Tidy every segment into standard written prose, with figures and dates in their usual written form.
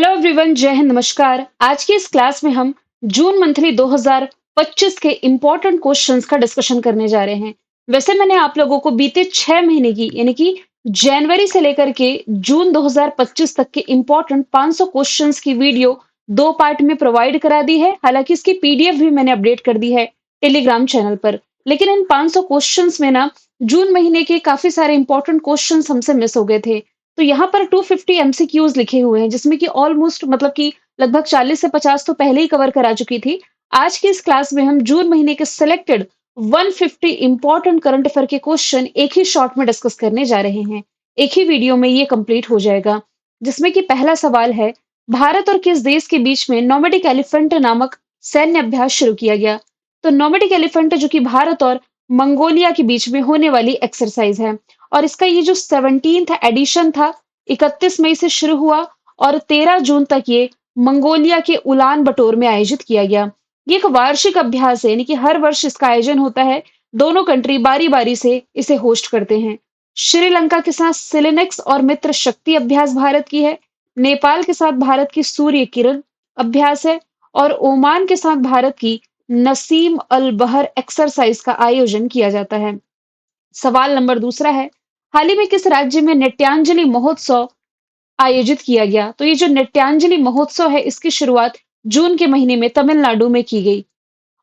Hello everyone, जय हिंद, नमस्कार। आज की इस क्लास में हम जून मंथली 2025 के इम्पोर्टेंट क्वेश्चंस का डिस्कशन करने जा रहे हैं। वैसे मैंने आप लोगों को बीते 6 महीने की यानी कि जनवरी से लेकर के जून 2025 तक के इम्पोर्टेंट 500 क्वेश्चंस की वीडियो दो पार्ट में प्रोवाइड करा दी है। हालांकि इसकी पीडीएफ भी मैंने अपडेट कर दी है टेलीग्राम चैनल पर। लेकिन इन 500 क्वेश्चंस में ना जून महीने के काफी सारे इंपॉर्टेंट क्वेश्चंस हमसे मिस हो गए थे। तो यहाँ पर 250 एमसीक्यूज लिखे हुए हैं, जिसमें कि ऑलमोस्ट मतलब कि लगभग 40 से 50 तो पहले ही कवर करा चुकी थी। आज की इस क्लास में हम जून महीने के सिलेक्टेड 150 इंपॉर्टेंट करंट अफेयर के क्वेश्चन एक ही शॉर्ट में डिस्कस करने जा रहे हैं। एक ही वीडियो में ये कंप्लीट हो जाएगा, जिसमें कि पहला सवाल है, भारत और किस देश के बीच में नोमैडिक एलिफेंट नामक सैन्य अभ्यास शुरू किया गया? तो नोमैडिक एलिफेंट जो कि भारत और मंगोलिया के बीच में होने वाली एक्सरसाइज है। और इसका ये जो 17th एडिशन था, 31 मई से शुरू हुआ और 13 जून तक ये मंगोलिया के उलान बटोर में आयोजित किया गया। ये एक वार्षिक अभ्यास है, यानी कि हर वर्ष इसका आयोजन होता है। दोनों कंट्री बारी बारी से इसे होस्ट करते हैं। श्रीलंका के साथ सिलेनेक्स और मित्र शक्ति अभ्यास भारत की है। नेपाल के साथ भारत की सूर्य किरण अभ्यास है। और ओमान के साथ भारत की नसीम अल बहर एक्सरसाइज का आयोजन किया जाता है। सवाल नंबर दूसरा है, हाल ही में किस राज्य में नृत्यांजलि महोत्सव आयोजित किया गया? तो ये जो नृत्यांजलि महोत्सव है, इसकी शुरुआत जून के महीने में तमिलनाडु में की गई।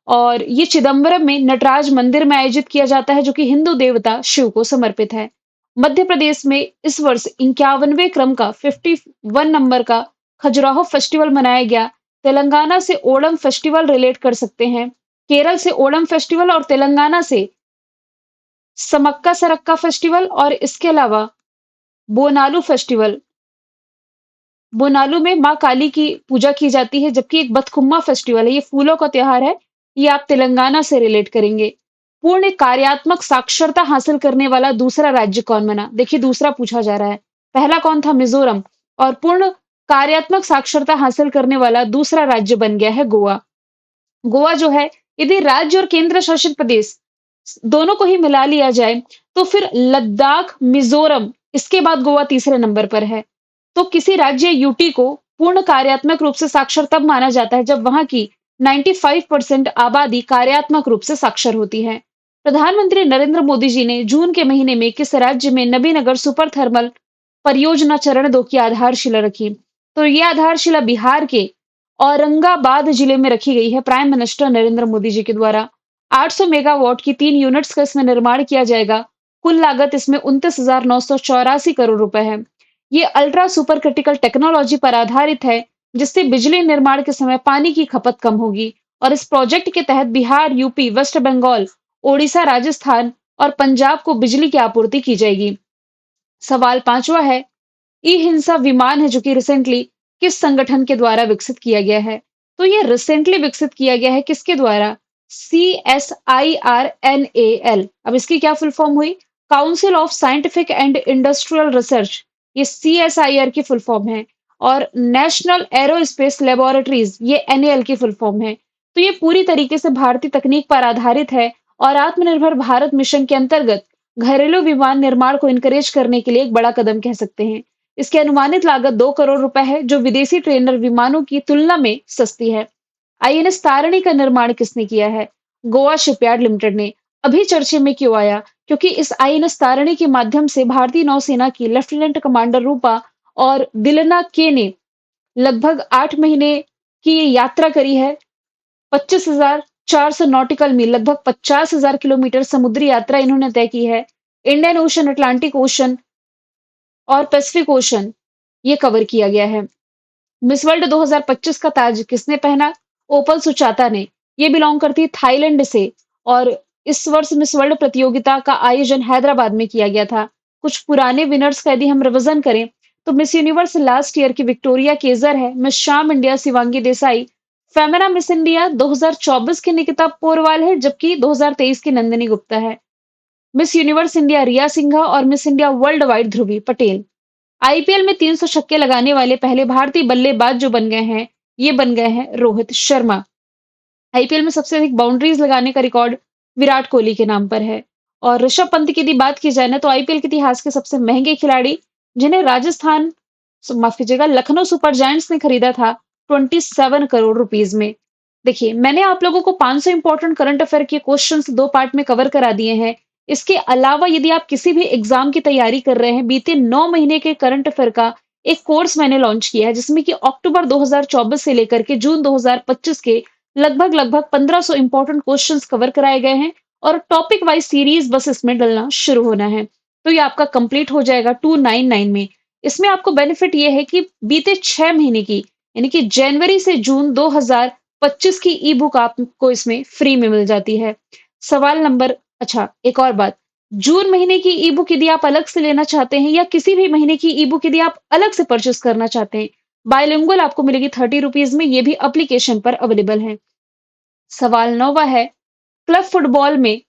और ये चिदम्बरम में नटराज मंदिर में आयोजित किया जाता है, जो कि हिंदू देवता शिव को समर्पित है। मध्य प्रदेश में इस वर्ष 51वें क्रम का 51 नंबर का खजुराहो फेस्टिवल मनाया गया। तेलंगाना से ओणम फेस्टिवल रिलेट कर सकते हैं। केरल से ओणम फेस्टिवल और तेलंगाना से समक्का सरक्का फेस्टिवल और इसके अलावा बोनालू फेस्टिवल। बोनालू में माँ काली की पूजा की जाती है, जबकि एक बथकुम्मा फेस्टिवल है, ये फूलों का त्योहार है। ये आप तेलंगाना से रिलेट करेंगे। पूर्ण कार्यात्मक साक्षरता हासिल करने वाला दूसरा राज्य कौन बना? देखिए, दूसरा पूछा जा रहा है। पहला कौन था? मिजोरम। और पूर्ण कार्यात्मक साक्षरता हासिल करने वाला दूसरा राज्य बन गया है गोवा। गोवा जो है, यदि राज्य और केंद्र शासित प्रदेश दोनों को ही मिला लिया जाए, तो फिर लद्दाख, मिजोरम, इसके बाद गोवा तीसरे नंबर पर है। तो किसी राज्य यूटी को पूर्ण कार्यात्मक रूप से साक्षर तब माना जाता है जब वहां की 95% आबादी कार्यात्मक रूप से साक्षर होती है। प्रधानमंत्री नरेंद्र मोदी जी ने जून के महीने में किस राज्य में नबीनगर सुपर थर्मल परियोजना चरण 2 की आधारशिला रखी? तो ये आधारशिला बिहार के औरंगाबाद जिले में रखी गई है, प्राइम मिनिस्टर नरेंद्र मोदी जी के द्वारा। 800 मेगावाट की 3 यूनिट्स का इसमें निर्माण किया जाएगा। कुल लागत इसमें 29,984 करोड़ रुपए है। ये अल्ट्रा सुपर क्रिटिकल टेक्नोलॉजी पर आधारित है, जिससे बिजली निर्माण के समय पानी की खपत कम होगी। और इस प्रोजेक्ट के तहत बिहार, यूपी, वेस्ट बंगाल, ओडिशा, राजस्थान और पंजाब को बिजली की आपूर्ति की जाएगी। सवाल पांचवा है, ई हिंसा विमान है जो कि रिसेंटली किस संगठन के द्वारा विकसित किया गया है? तो ये रिसेंटली विकसित किया गया है किसके द्वारा? CSIRNAL। अब इसकी क्या फुल फॉर्म हुई? Council of scientific and industrial research. ये CSIR की फुल फॉर्म है। और नेशनल एरोस्पेस लेबोरेटरीज, ये NAL की फुल फॉर्म है। तो ये पूरी तरीके से भारतीय तकनीक पर आधारित है और आत्मनिर्भर भारत मिशन के अंतर्गत घरेलू विमान निर्माण को इनकरेज करने के लिए एक बड़ा कदम कह सकते हैं। इसकी अनुमानित लागत 2 करोड़ रुपए है, जो विदेशी ट्रेनर विमानों की तुलना में सस्ती है। INS तारिणी का निर्माण किसने किया है? गोवा शिपयार्ड लिमिटेड ने। अभी चर्चे में क्यों आया? क्योंकि इस INS तारिणी के माध्यम से भारतीय नौसेना की लेफ्टिनेंट कमांडर रूपा और दिलना के ने लगभग 8 महीने की ये यात्रा करी है। 25,400 नॉटिकल मील, लगभग 50,000 किलोमीटर समुद्री यात्रा इन्होंने तय की है। इंडियन ओशन, अटलांटिक ओशन और पैसिफिक ओशन ये कवर किया गया है। मिस वर्ल्ड 2025 का ताज किसने पहना? ओपल सुचाता ने। ये बिलोंग करती है थाईलैंड से। और इस वर्ष मिस वर्ल्ड प्रतियोगिता का आयोजन हैदराबाद में किया गया था। कुछ पुराने विनर्स का यदि हम रिवीजन करें, तो मिस यूनिवर्स लास्ट ईयर की विक्टोरिया केजर है। मिस शाम India Shivangi Desai. Femina miss India 2024 की निकिता पोरवाल है, जबकि 2023 की नंदिनी गुप्ता है। मिस यूनिवर्स इंडिया रिया सिंघा और मिस इंडिया वर्ल्ड वाइड ध्रुवी पटेल। आईपीएल में 300 छक्के लगाने वाले पहले भारतीय बल्लेबाज जो बन गए हैं, ये बन गए हैं रोहित शर्मा। आईपीएल में सबसे अधिक बाउंड्रीज लगाने का रिकॉर्ड विराट कोहली के नाम पर है। और ऋषभ पंत की यदि बात की जाए ना, तो आईपीएल के इतिहास के सबसे महंगे खिलाड़ी, जिन्हें राजस्थान माफ कीजिएगा, लखनऊ सुपर जायंट्स ने खरीदा था 27 करोड़ रुपीज में। देखिए, मैंने आप लोगों को 500 इंपॉर्टेंट करंट अफेयर के क्वेश्चंस 2 पार्ट में कवर करा दिए हैं। इसके अलावा यदि आप किसी भी एग्जाम की तैयारी कर रहे हैं, बीते 9 महीने के करंट अफेयर का एक कोर्स मैंने लॉन्च किया है, जिसमें कि अक्टूबर 2024 से लेकर के जून 2025 के लगभग लगभग 1500 इंपॉर्टेंट क्वेश्चंस कवर कराए गए हैं और टॉपिक वाइज सीरीज बस इसमें डलना शुरू होना है। तो ये आपका कंप्लीट हो जाएगा 299 में। इसमें आपको बेनिफिट ये है कि बीते 6 महीने की, यानी कि जनवरी से जून 2025 की ई बुक आपको इसमें फ्री में मिल जाती है। सवाल नंबर, अच्छा एक और बात, जून महीने की ई बुक यदि आप अलग से लेना चाहते हैं या किसी भी महीने की ई बुक यदि आप अलग से परचेस करना चाहते हैं, बायलिंगुअल आपको मिलेगी 30 रुपीज में। ये भी एप्लीकेशन पर अवेलेबल है। सवाल 9वां है, क्लब फुटबॉल में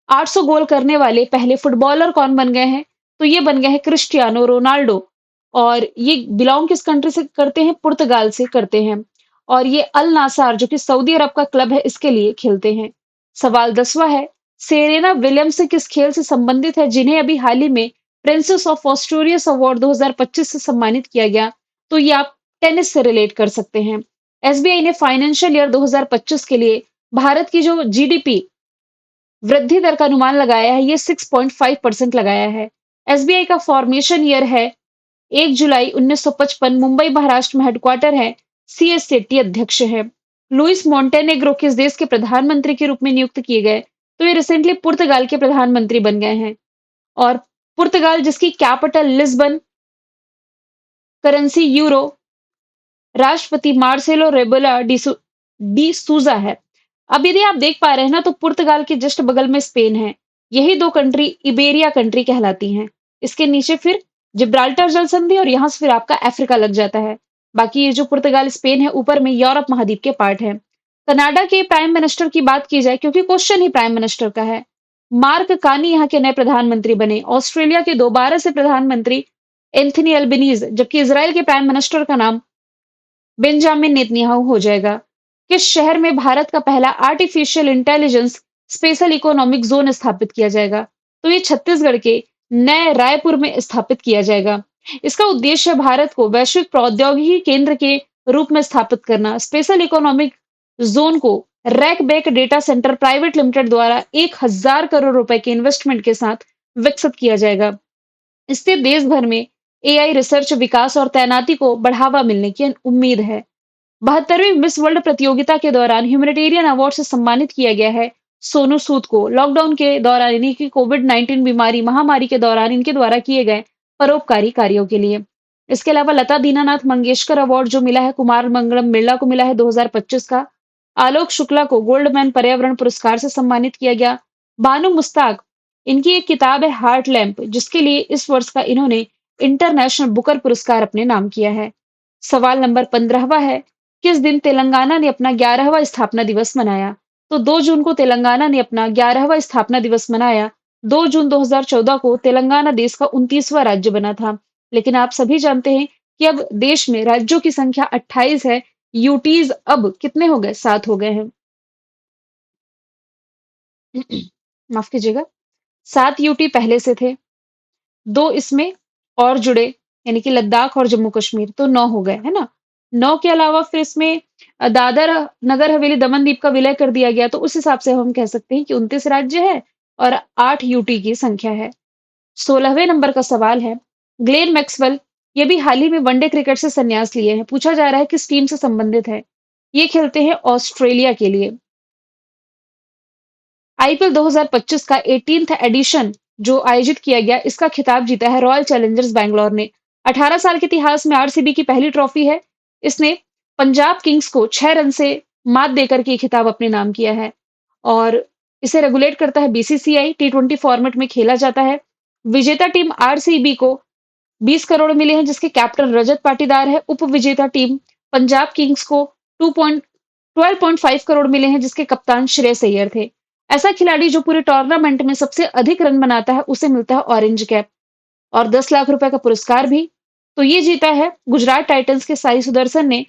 800 गोल करने वाले पहले फुटबॉलर कौन बन गए हैं? तो ये बन गए हैं क्रिस्टियानो रोनाल्डो। और ये बिलोंग किस कंट्री से करते हैं? पुर्तगाल से करते हैं। और ये अल नासार जो कि सऊदी अरब का क्लब है, इसके लिए खेलते हैं। सवाल 10वां है, सेरेना विलियम्स से किस खेल से संबंधित है जिन्हें अभी हाल ही में प्रिंसेस ऑफ ऑस्ट्रेरियस अवार्ड 2025 से सम्मानित किया गया? तो ये आप टेनिस से रिलेट कर सकते हैं। एसबीआई ने फाइनेंशियल ईयर 2025 के लिए भारत की जो जीडीपी वृद्धि दर का अनुमान लगाया है, ये 6.5% लगाया है। एसबीआई का फॉर्मेशन ईयर है 1 जुलाई 1955। मुंबई महाराष्ट्र में हेडक्वार्टर है। सीएस सेट्टी अध्यक्ष है। लुइस मॉन्टेनेग्रो किस देश के प्रधानमंत्री के रूप में नियुक्त किए गए? तो ये रिसेंटली पुर्तगाल के प्रधानमंत्री बन गए हैं। और पुर्तगाल जिसकी कैपिटल लिस्बन, करेंसी यूरो, राष्ट्रपति मार्सेलो रेबेलो डी सूजा है। अब यदि आप देख पा रहे हैं ना, तो पुर्तगाल के जस्ट बगल में स्पेन है। यही दो कंट्री इबेरिया कंट्री कहलाती हैं। इसके नीचे फिर जिब्राल्टर जल संधि और यहाँ से फिर आपका अफ्रीका लग जाता है। बाकी ये जो पुर्तगाल स्पेन है, ऊपर में यूरोप महाद्वीप के पार्ट है। कनाडा के प्राइम मिनिस्टर की बात की जाए, क्योंकि क्वेश्चन ही प्राइम मिनिस्टर का है, मार्क कार्नी यहाँ के नए प्रधानमंत्री बने। ऑस्ट्रेलिया के दोबारा से प्रधानमंत्री एंथनी अल्बनीज, जबकि इसराइल के प्राइम मिनिस्टर का नाम बेंजामिन नेतन्याहू हो जाएगा। किस शहर में भारत का पहला artificial intelligence special economic zone स्थापित किया जाएगा? तो ये छत्तीसगढ़ के नए रायपुर में स्थापित किया जाएगा। इसका उद्देश्य है भारत को वैश्विक प्रौद्योगिकी केंद्र के रूप में स्थापित करना। स्पेशल इकोनॉमिक जोन को रैकबैक डेटा सेंटर प्राइवेट लिमिटेड द्वारा 1000 करोड़ रुपए के इन्वेस्टमेंट के साथ विकसित किया जाएगा। इससे देश भर में एआई रिसर्च, विकास और तैनाती को बढ़ावा मिलने की उम्मीद है। 72वीं मिस वर्ल्ड प्रतियोगिता के दौरान ह्यूमैनिटेरियन अवार्ड से सम्मानित किया गया है सोनू सूद को। लॉकडाउन के दौरान, यानी कि कोविड-19 बीमारी महामारी के दौरान इनके द्वारा किए गए परोपकारी कार्यों के लिए। इसके अलावा लता दीनानाथ मंगेशकर अवार्ड जो मिला है कुमार मंगलम बिरला को मिला है 2025 का। आलोक शुक्ला को गोल्डमैन पर्यावरण पुरस्कार से सम्मानित किया गया। बानू मुस्ताक, इनकी एक किताब है हार्ट लैम्प, जिसके लिए इस वर्ष का इन्होंने इंटरनेशनल बुकर पुरस्कार अपने नाम किया है। सवाल नंबर 15वां है, किस दिन तेलंगाना ने अपना 11वां स्थापना दिवस मनाया? तो 2 जून को तेलंगाना ने अपना 11वां स्थापना दिवस मनाया। 2 जून 2014 को तेलंगाना देश का 29वां राज्य बना था। लेकिन आप सभी जानते हैं कि अब देश में राज्यों की संख्या 28 है। यूटीज अब कितने हो गए? 7 हो गए हैं। माफ कीजिएगा, 7 यूटी पहले से थे, 2 इसमें और जुड़े, यानी कि लद्दाख और जम्मू कश्मीर, तो 9 हो गए, है ना? 9 के अलावा फिर इसमें दादर नगर हवेली दमन दीव का विलय कर दिया गया, तो उस हिसाब से हम कह सकते हैं कि 29 राज्य है और 8 यूटी की संख्या है। 16वें नंबर का सवाल है, ग्लेन मैक्सवेल, ये भी हाल ही में वनडे क्रिकेट से संन्यास लिए हैं। पूछा जा रहा है किस टीम से संबंधित है? ये खेलते हैं ऑस्ट्रेलिया के लिए। आईपीएल 2025 का 18th एडिशन जो आयोजित किया गया, इसका खिताब जीता है रॉयल चैलेंजर्स बैंगलोर ने। 18 साल के इतिहास में आरसीबी की पहली ट्रॉफी है। इसने पंजाब किंग्स को 6 रन से मात देकर के ये खिताब अपने नाम किया है। और इसे रेगुलेट करता है बीसीसीआई। टी20 फॉर्मेट में खेला जाता है। विजेता टीम आरसीबी को 20 करोड़ मिले हैं, जिसके कैप्टन रजत पाटीदार है। उप विजेता टीम पंजाब किंग्स को 12.5 करोड़ मिले हैं, जिसके कप्तान श्रेयस अय्यर थे। ऐसा खिलाड़ी जो पूरे टूर्नामेंट में सबसे अधिक रन बनाता है, उसे मिलता है ऑरेंज कैप और 10 लाख रुपए का पुरस्कार भी। तो ये जीता है गुजरात टाइटंस के साई सुदर्शन ने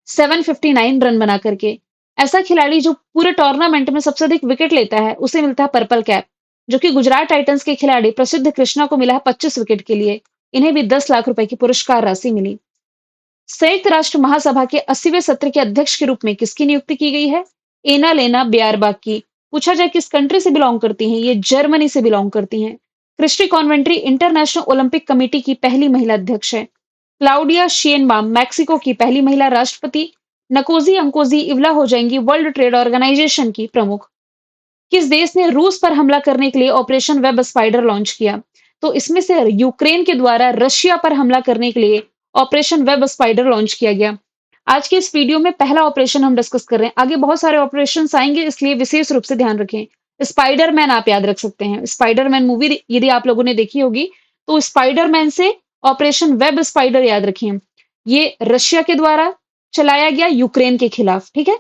759 रन बना करके। ऐसा खिलाड़ी जो पूरे टूर्नामेंट में सबसे अधिक विकेट लेता है, उसे मिलता है पर्पल कैप, जो कि गुजरात टाइटंस के खिलाड़ी प्रसिद्ध कृष्णा को मिला है 25 विकेट के लिए। इन्हें भी 10 लाख रुपए की पुरस्कार राशि मिली। संयुक्त राष्ट्र महासभा के 80वें सत्र के अध्यक्ष के रूप में किसकी नियुक्ति की गई है? एना लेना बेयरबाक की। पूछा जाए किस कंट्री से बिलोंग करती हैं? ये जर्मनी से बिलोंग करती हैं। क्रिस्टी कॉन्वेंट्री इंटरनेशनल ओलंपिक कमेटी की पहली महिला अध्यक्ष है। क्लाउडिया शेनबाम मैक्सिको की पहली महिला राष्ट्रपति। नकोजी अंकोजी इवला हो जाएंगी वर्ल्ड ट्रेड ऑर्गेनाइजेशन की प्रमुख। किस देश ने रूस पर हमला करने के लिए ऑपरेशन वेब स्पाइडर लॉन्च किया? तो इसमें से यूक्रेन के द्वारा रशिया पर हमला करने के लिए ऑपरेशन वेब स्पाइडर लॉन्च किया गया। आज के इस वीडियो में पहला ऑपरेशन हम डिस्कस कर रहे हैं। आगे बहुत सारे ऑपरेशंस आएंगे, इसलिए विशेष रूप से ध्यान रखें। स्पाइडरमैन आप याद रख सकते हैं। स्पाइडरमैन मूवी यदि आप लोगों ने देखी होगी, तो स्पाइडरमैन से ऑपरेशन वेब स्पाइडर याद रखिए। ये रशिया के द्वारा चलाया गया यूक्रेन के खिलाफ, ठीक है?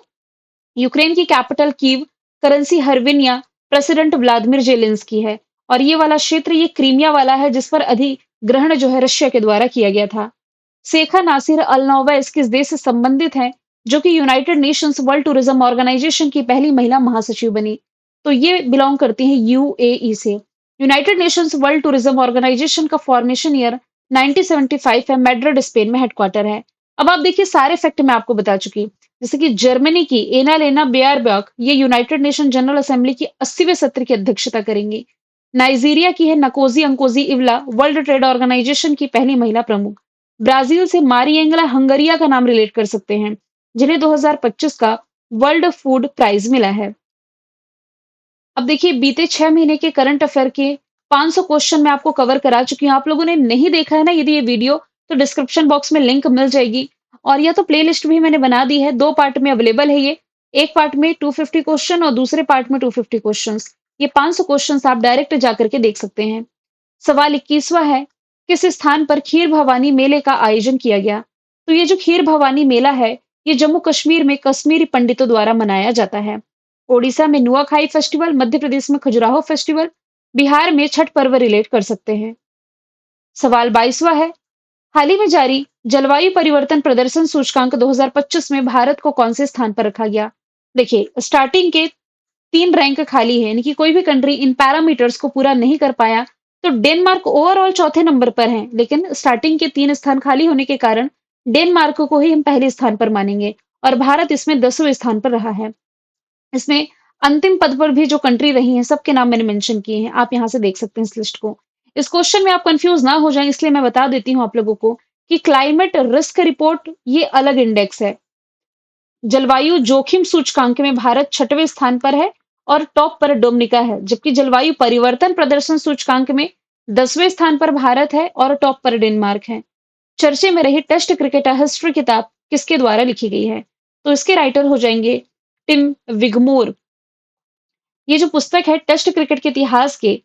यूक्रेन की capital Kyiv, currency hryvnia, president Vladimir Zelensky है। और ये वाला क्षेत्र ये क्रीमिया वाला है जिस पर अधिग्रहण जो है रशिया के द्वारा किया गया था। शेखा नासिर अल नौवैस किस देश से संबंधित है, जो कि United Nations World Tourism Organization की पहली महिला महासचिव बनी? तो ये बिलोंग करती हैं यूएई से। United Nations World Tourism Organization का फॉर्मेशन ईयर 1975 है। मैड्रिड स्पेन में हेडक्वार्टर है। अब आप देखिए सारे फैक्ट मैं आपको बता चुकी। जैसे कि जर्मनी की एना लेना बेयरबैक ये यूनाइटेड नेशन जनरल असेंबली की 80वें सत्र की अध्यक्षता करेंगी। नाइजीरिया की है नकोजी अंकोजी इवला वर्ल्ड ट्रेड ऑर्गेनाइजेशन की पहली महिला प्रमुख। ब्राजील से मारिएंगला हंगरिया का नाम रिलेट कर सकते हैं, जिन्हें 2025 का वर्ल्ड फूड प्राइज मिला है। अब देखिए बीते 6 महीने के करंट अफेयर के 500 क्वेश्चन मैं आपको कवर करा चुकी हूँ। आप लोगों ने नहीं देखा है ना यदि ये वीडियो, तो डिस्क्रिप्शन बॉक्स में लिंक मिल जाएगी। और या तो प्लेलिस्ट भी मैंने बना दी है, 2 पार्ट में अवेलेबल है ये। एक पार्ट में 250 क्वेश्चन और दूसरे पार्ट में 250 क्वेश्चंस। ये 500 क्वेश्चंस आप डायरेक्ट जाकर के देख सकते हैं। सवाल 21वां है, किस स्थान पर खीर भवानी मेले का आयोजन किया गया? तो ये जो खीर भवानी मेला है, ये जम्मू कश्मीर में कश्मीरी पंडितों द्वारा मनाया जाता है। ओडिशा में नुआखाई फेस्टिवल, मध्य प्रदेश में खजुराहो फेस्टिवल, बिहार में छठ पर्व रिलेट कर सकते हैं। सवाल 22वां है, हाल ही में जारी जलवायु परिवर्तन प्रदर्शन सूचकांक 2025 में भारत को कौन से स्थान पर रखा गया? देखिए स्टार्टिंग के 3 रैंक खाली है, यानी कि कोई भी कंट्री इन पैरामीटर्स को पूरा नहीं कर पाया। तो डेनमार्क ओवरऑल चौथे नंबर पर है, लेकिन स्टार्टिंग के 3 स्थान खाली होने के कारण डेनमार्क को ही हम पहले स्थान पर मानेंगे और भारत इसमें 10वें स्थान पर रहा है। इसमें अंतिम पद पर भी जो कंट्री रही हैं, सबके नाम मैंने मेंशन किए हैं। आप यहाँ से देख सकते हैं इस लिस्ट को। इस क्वेश्चन में आप कंफ्यूज ना हो जाएं, इसलिए मैं बता देती हूँ आप लोगों को कि क्लाइमेट रिस्क रिपोर्ट ये अलग इंडेक्स है। जलवायु जोखिम सूचकांक में भारत 6वें स्थान पर है और टॉप पर डोमिनिका है, जबकि जलवायु परिवर्तन प्रदर्शन सूचकांक में 10वें स्थान पर भारत है और टॉप पर डेनमार्क है। चर्चे में रही टेस्ट क्रिकेट हिस्ट्री किताब किसके द्वारा लिखी गई है? तो इसके राइटर हो जाएंगे टिम विगमोर। ये जो पुस्तक है टेस्ट क्रिकेट के इतिहास के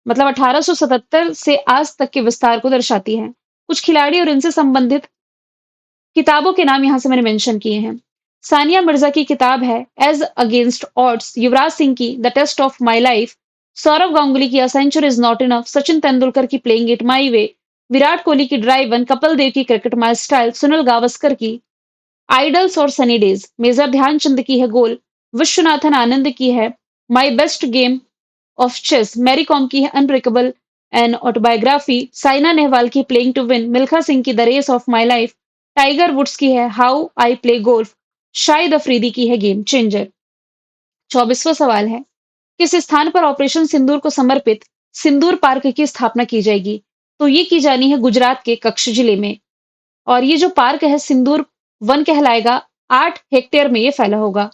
मतलब 1877 से आज तक के विस्तार को दर्शाती है। कुछ खिलाड़ी और इनसे संबंधित किताबों के नाम यहाँ से मैंने मेंशन किए हैं। सानिया मिर्जा की किताब है ace against odds, Yuvraj Singh की the test of my life, Sourav Ganguly की a century is not enough, Sachin Tendulkar की playing it my way, Virat Kohli की ड्राइव वन, कपिल देव की cricket my style, Sunil Gavaskar की आइडल्स और सनी डेज, मेजर ध्यानचंद की है गोल, विश्वनाथन आनंद की है my best game of chess, Mary Kom की है unbreakable an autobiography, Saina Nehwal की playing to win, Milkha Singh की the race of my life, Tiger Woods की है how I play golf, Shahid Afridi की है गेम चेंजर। 24वां सवाल है, किस स्थान पर ऑपरेशन सिंदूर को समर्पित सिंदूर पार्क की स्थापना की जाएगी? तो ये की जानी है गुजरात के कच्छ जिले में। और ये जो पार्क है सिंदूर वन कहलाएगा। 8 हेक्टेयर में ये फैला होगा।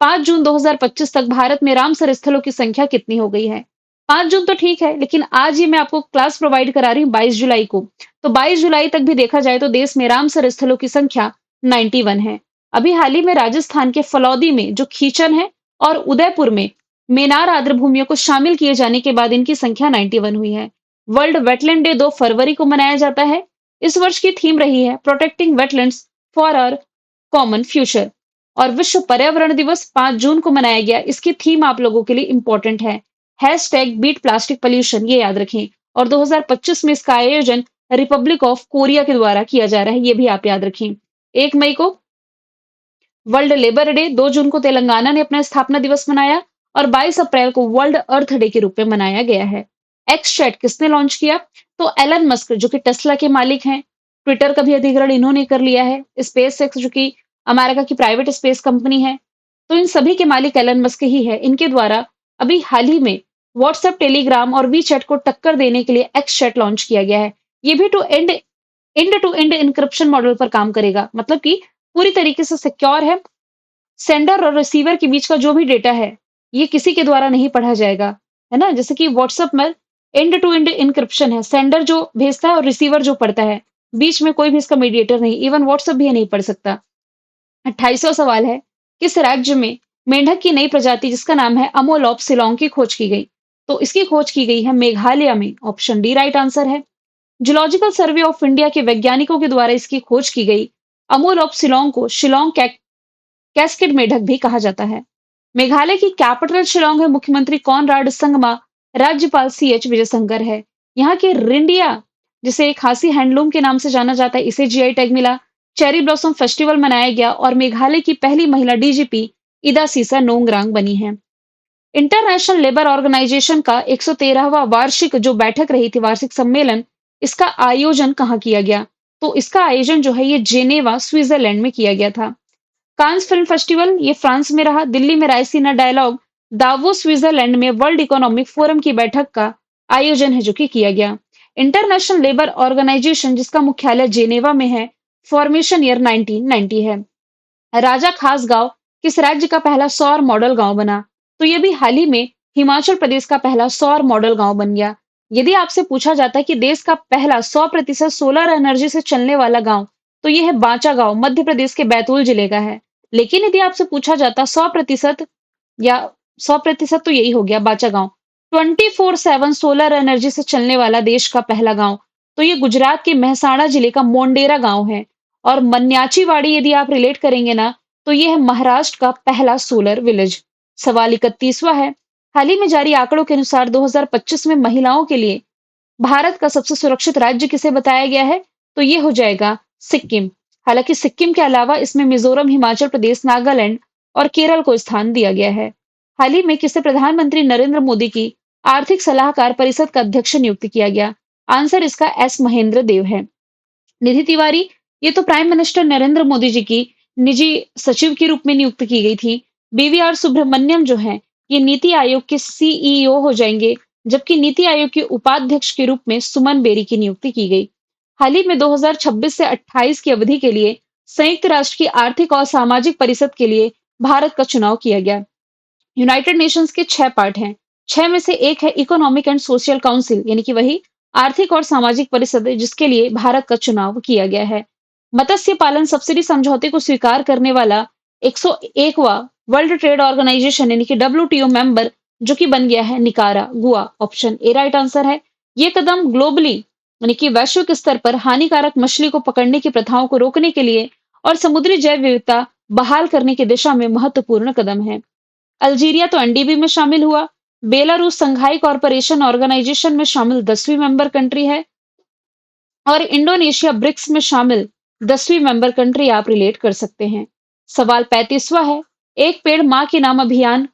5 जून 2025 तक भारत में रामसर स्थलों की संख्या कितनी हो गई है? 5 जून तो ठीक है, लेकिन आज ये मैं आपको क्लास प्रोवाइड करा रही हूँ 22 जुलाई को। तो 22 जुलाई तक भी देखा जाए तो देश में रामसर स्थलों की संख्या 91 है। अभी हाल ही में राजस्थान के फलौदी में जो खीचन है और उदयपुर में मेनार आर्द्र भूमियों को शामिल किए जाने के बाद इनकी संख्या 91 हुई है। वर्ल्ड वेटलैंड डे 2 फरवरी को मनाया जाता है। इस वर्ष की थीम रही है protecting wetlands for our common future. और विश्व पर्यावरण दिवस 5 जून को मनाया गया। इसकी थीम आप लोगों के लिए इंपॉर्टेंट है, हैशटैग बीट प्लास्टिक पॉल्यूशन, ये याद रखें। और 2025 में इसका आयोजन रिपब्लिक ऑफ कोरिया के द्वारा किया जा रहा है, ये भी आप याद रखें। 1 मई को वर्ल्ड लेबर डे, 2 जून को तेलंगाना ने अपना स्थापना दिवस मनाया और 22 अप्रैल को वर्ल्ड अर्थ डे के रूप में मनाया गया है। एक्स चैट किसने लॉन्च किया? तो एलन मस्क जो कि टेस्ला के मालिक हैं, ट्विटर का भी अधिग्रहण इन्होंने कर लिया है, स्पेस एक्स जो कि अमेरिका की प्राइवेट स्पेस कंपनी है, तो इन सभी के मालिक एलन मस्क ही है। इनके द्वारा अभी हाल ही में व्हाट्सएप, टेलीग्राम और वीचैट को टक्कर देने के लिए एक्स चैट लॉन्च किया गया है। ये भी end to end encryption model पर काम करेगा, मतलब कि पूरी तरीके से सिक्योर है। सेंडर और रिसीवर के बीच का जो भी डेटा है, ये किसी के द्वारा नहीं पढ़ा जाएगा, है ना? जैसे कि व्हाट्सएप में एंड टू एंड एन्क्रिप्शन है, सेंडर जो भेजता है और रिसीवर जो पढ़ता है, बीच में कोई भी इसका मीडिएटर नहीं, इवन व्हाट्सएप भी ये नहीं पढ़ सकता। 28वां सवाल है, किस राज्य में मेंढक की नई प्रजाति जिसका नाम है अमोलॉप सिलोंग की खोज की गई? तो इसकी खोज की गई है मेघालय में, ऑप्शन डी राइट आंसर है। जूलॉजिकल सर्वे ऑफ इंडिया के वैज्ञानिकों के द्वारा इसकी खोज की गई। अमोलॉप सिलोंग को शिलोंग कैस्केड मेढक भी कहा जाता है। मेघालय की कैपिटल शिलोंग है, मुख्यमंत्री कॉनराड संगमा, राज्यपाल सीएच विजयशंकर है। यहाँ के रिंडिया, जिसे खासी हैंडलूम के नाम से जाना जाता है, इसे जीआई टैग मिला। चेरी ब्लॉसम फेस्टिवल मनाया गया और मेघालय की पहली महिला डीजीपी इदा सीसा नोंगरांग बनी है। इंटरनेशनल लेबर ऑर्गेनाइजेशन का 113वां वार्षिक जो बैठक रही थी, वार्षिक सम्मेलन, इसका आयोजन कहाँ किया गया? तो इसका आयोजन जो है ये जेनेवा, स्विट्जरलैंड में किया गया था। कांस फिल्म फेस्टिवल ये फ्रांस में रहा। दिल्ली में रायसीना डायलॉग, दावोस स्विट्जरलैंड में वर्ल्ड इकोनॉमिक फोरम की बैठक का आयोजन है जो कि किया गया। इंटरनेशनल लेबर ऑर्गेनाइजेशन जिसका मुख्यालय जेनेवा में है, फॉर्मेशन ईयर 1990 है। राजा खास गांव किस राज्य का पहला सौर मॉडल गांव बना? तो ये भी हाल ही में हिमाचल प्रदेश का पहला सौर मॉडल गांव बन गया। यदि आपसे पूछा जाता है कि देश का पहला 100% सोलर एनर्जी से चलने वाला गांव, तो यह है बांचा गांव, मध्य प्रदेश के बैतूल जिले का है। लेकिन यदि आपसे पूछा जाता 100% या 100% तो यही हो गया बांचा गांव। 24/7 सोलर एनर्जी से चलने वाला देश का पहला गांव, तो ये गुजरात के महसाणा जिले का मोंडेरा गांव है। और मन्याचीवाड़ी यदि आप रिलेट करेंगे ना, तो ये है महाराष्ट्र का पहला सोलर विलेज। सवाल 31वां है, हाल ही में जारी आंकड़ों के अनुसार 2025 में महिलाओं के लिए भारत का सबसे सुरक्षित राज्य किसे बताया गया है? तो ये हो जाएगा सिक्किम। हालांकि सिक्किम के अलावा इसमें मिजोरम, हिमाचल प्रदेश, नागालैंड और केरल को स्थान दिया गया है। हाल ही में किसे प्रधानमंत्री नरेंद्र मोदी की आर्थिक सलाहकार परिषद का अध्यक्ष नियुक्त किया गया? आंसर इसका एस महेंद्र देव है। निधि तिवारी, ये तो प्राइम मिनिस्टर नरेंद्र मोदी जी की निजी सचिव के रूप में नियुक्त की गई थी। बीवीआर सुब्रमण्यम जो है, ये नीति आयोग के सीईओ हो जाएंगे, जबकि नीति आयोग के उपाध्यक्ष के रूप में सुमन बेरी की नियुक्ति की गई। हाल ही में 2026 से 28 की अवधि के लिए संयुक्त राष्ट्र की आर्थिक और सामाजिक परिषद के लिए भारत का चुनाव किया गया। यूनाइटेड नेशंस के 6 पार्ट हैं। 6 में से एक है इकोनॉमिक एंड सोशल काउंसिल, यानी कि वही आर्थिक और सामाजिक परिषद जिसके लिए भारत का चुनाव किया गया है। मत्स्य पालन सब्सिडी समझौते को स्वीकार करने वाला 101वां वर्ल्ड ट्रेड ऑर्गेनाइजेशन यानी कि डब्ल्यूटीओ मेंबर जो कि बन गया है निकारा गुआ, ऑप्शन ए राइट आंसर है। ये कदम ग्लोबली यानी कि वैश्विक स्तर पर हानिकारक मछली को पकड़ने की प्रथाओं को रोकने के लिए और समुद्री जैव विविधता बहाल करने की दिशा में महत्वपूर्ण कदम है। अल्जीरिया तो एनडीबी में शामिल हुआ। बेलारूस संघाई कॉरपोरेशन ऑर्गेनाइजेशन में शामिल 10वीं मेंबर कंट्री है। और इंडोनेशिया ब्रिक्स में शामिल 10वीं मेंबर कंट्री आप रिलेट कर सकते हैं। सवाल 35वां है, एक पेड़ मां के नाम अभियान,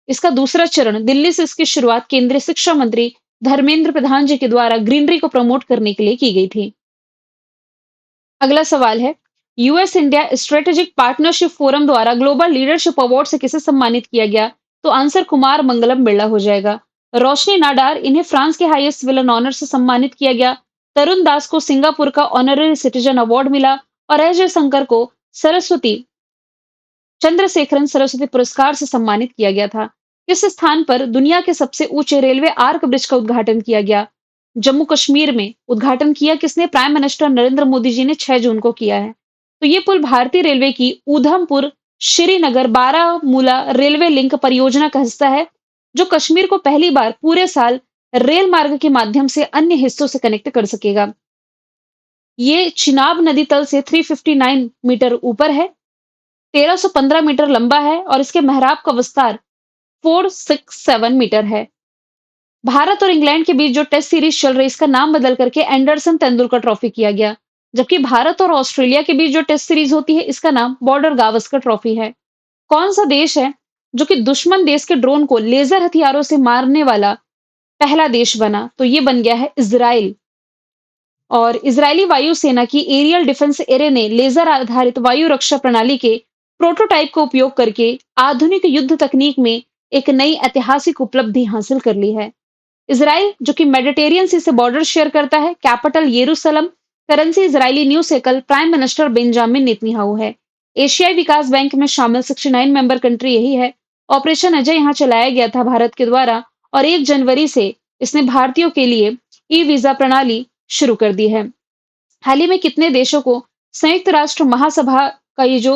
इसका दूसरा चरण दिल्ली से इसकी शुरुआत केंद्रीय शिक्षा मंत्री धर्मेंद्र प्रधान जी के द्वारा ग्रीनरी को प्रमोट करने के लिए की गई थी। अगला सवाल है, US India strategic partnership forum द्वारा ग्लोबल लीडरशिप अवार्ड से किसे सम्मानित किया गया? तो आंसर कुमार मंगलम बिरला हो जाएगा। रोशनी नाडार, इन्हें फ्रांस के हाईएस्ट सिविलियन ऑनर से सम्मानित किया गया। तरुण दास को सिंगापुर का ऑनररी सिटीजन अवार्ड मिला और अजय शंकर को सरस्वती चंद्रशेखरन सरस्वती पुरस्कार से सम्मानित किया गया था। किस स्थान पर दुनिया के सबसे ऊंचे रेलवे आर्क ब्रिज का उद्घाटन किया गया? जम्मू कश्मीर में। उद्घाटन किया किसने? प्राइम मिनिस्टर नरेंद्र मोदी जी ने 6 जून को किया है। तो ये पुल भारतीय रेलवे की ऊधमपुर श्रीनगर बारामूला रेलवे लिंक परियोजना का हिस्सा है, जो कश्मीर को पहली बार पूरे साल रेल मार्ग के माध्यम से अन्य हिस्सों से कनेक्ट कर सकेगा। ये चिनाब नदी तल से 359 मीटर ऊपर है, 1315 मीटर लंबा है और इसके मेहराब का विस्तार 467 मीटर है। भारत और इंग्लैंड के बीच जो टेस्ट सीरीज चल रही है, इसका नाम बदल करके एंडरसन तेंदुलकर ट्रॉफी किया गया। जबकि भारत और ऑस्ट्रेलिया के बीच जो टेस्ट सीरीज होती है, इसका नाम बॉर्डर गावस्कर ट्रॉफी है। कौन सा देश है जो कि दुश्मन देश के ड्रोन को लेजर हथियारों से मारने वाला पहला देश बना, तो ये बन गया है इज़राइल। और इजरायली वायुसेना की एरियल डिफेंस एरे ने लेजर आधारित वायु रक्षा प्रणाली के प्रोटोटाइप का उपयोग करके आधुनिक युद्ध तकनीक में एक नई ऐतिहासिक उपलब्धि हासिल कर ली है। इजराइल जो कि मेडिटेरियन सी से बॉर्डर शेयर करता है, कैपिटल यरूशलेम, currency Israeli new shekel, prime minister Benjamin Netanyahu है। एशियाई विकास बैंक में शामिल 69 मेंबर कंट्री यही है। ऑपरेशन अजय यहाँ चलाया गया था भारत के द्वारा, और 1 जनवरी से इसने भारतीयों के लिए ई वीजा प्रणाली शुरू कर दी है। हाल ही में कितने देशों को संयुक्त राष्ट्र महासभा का ये जो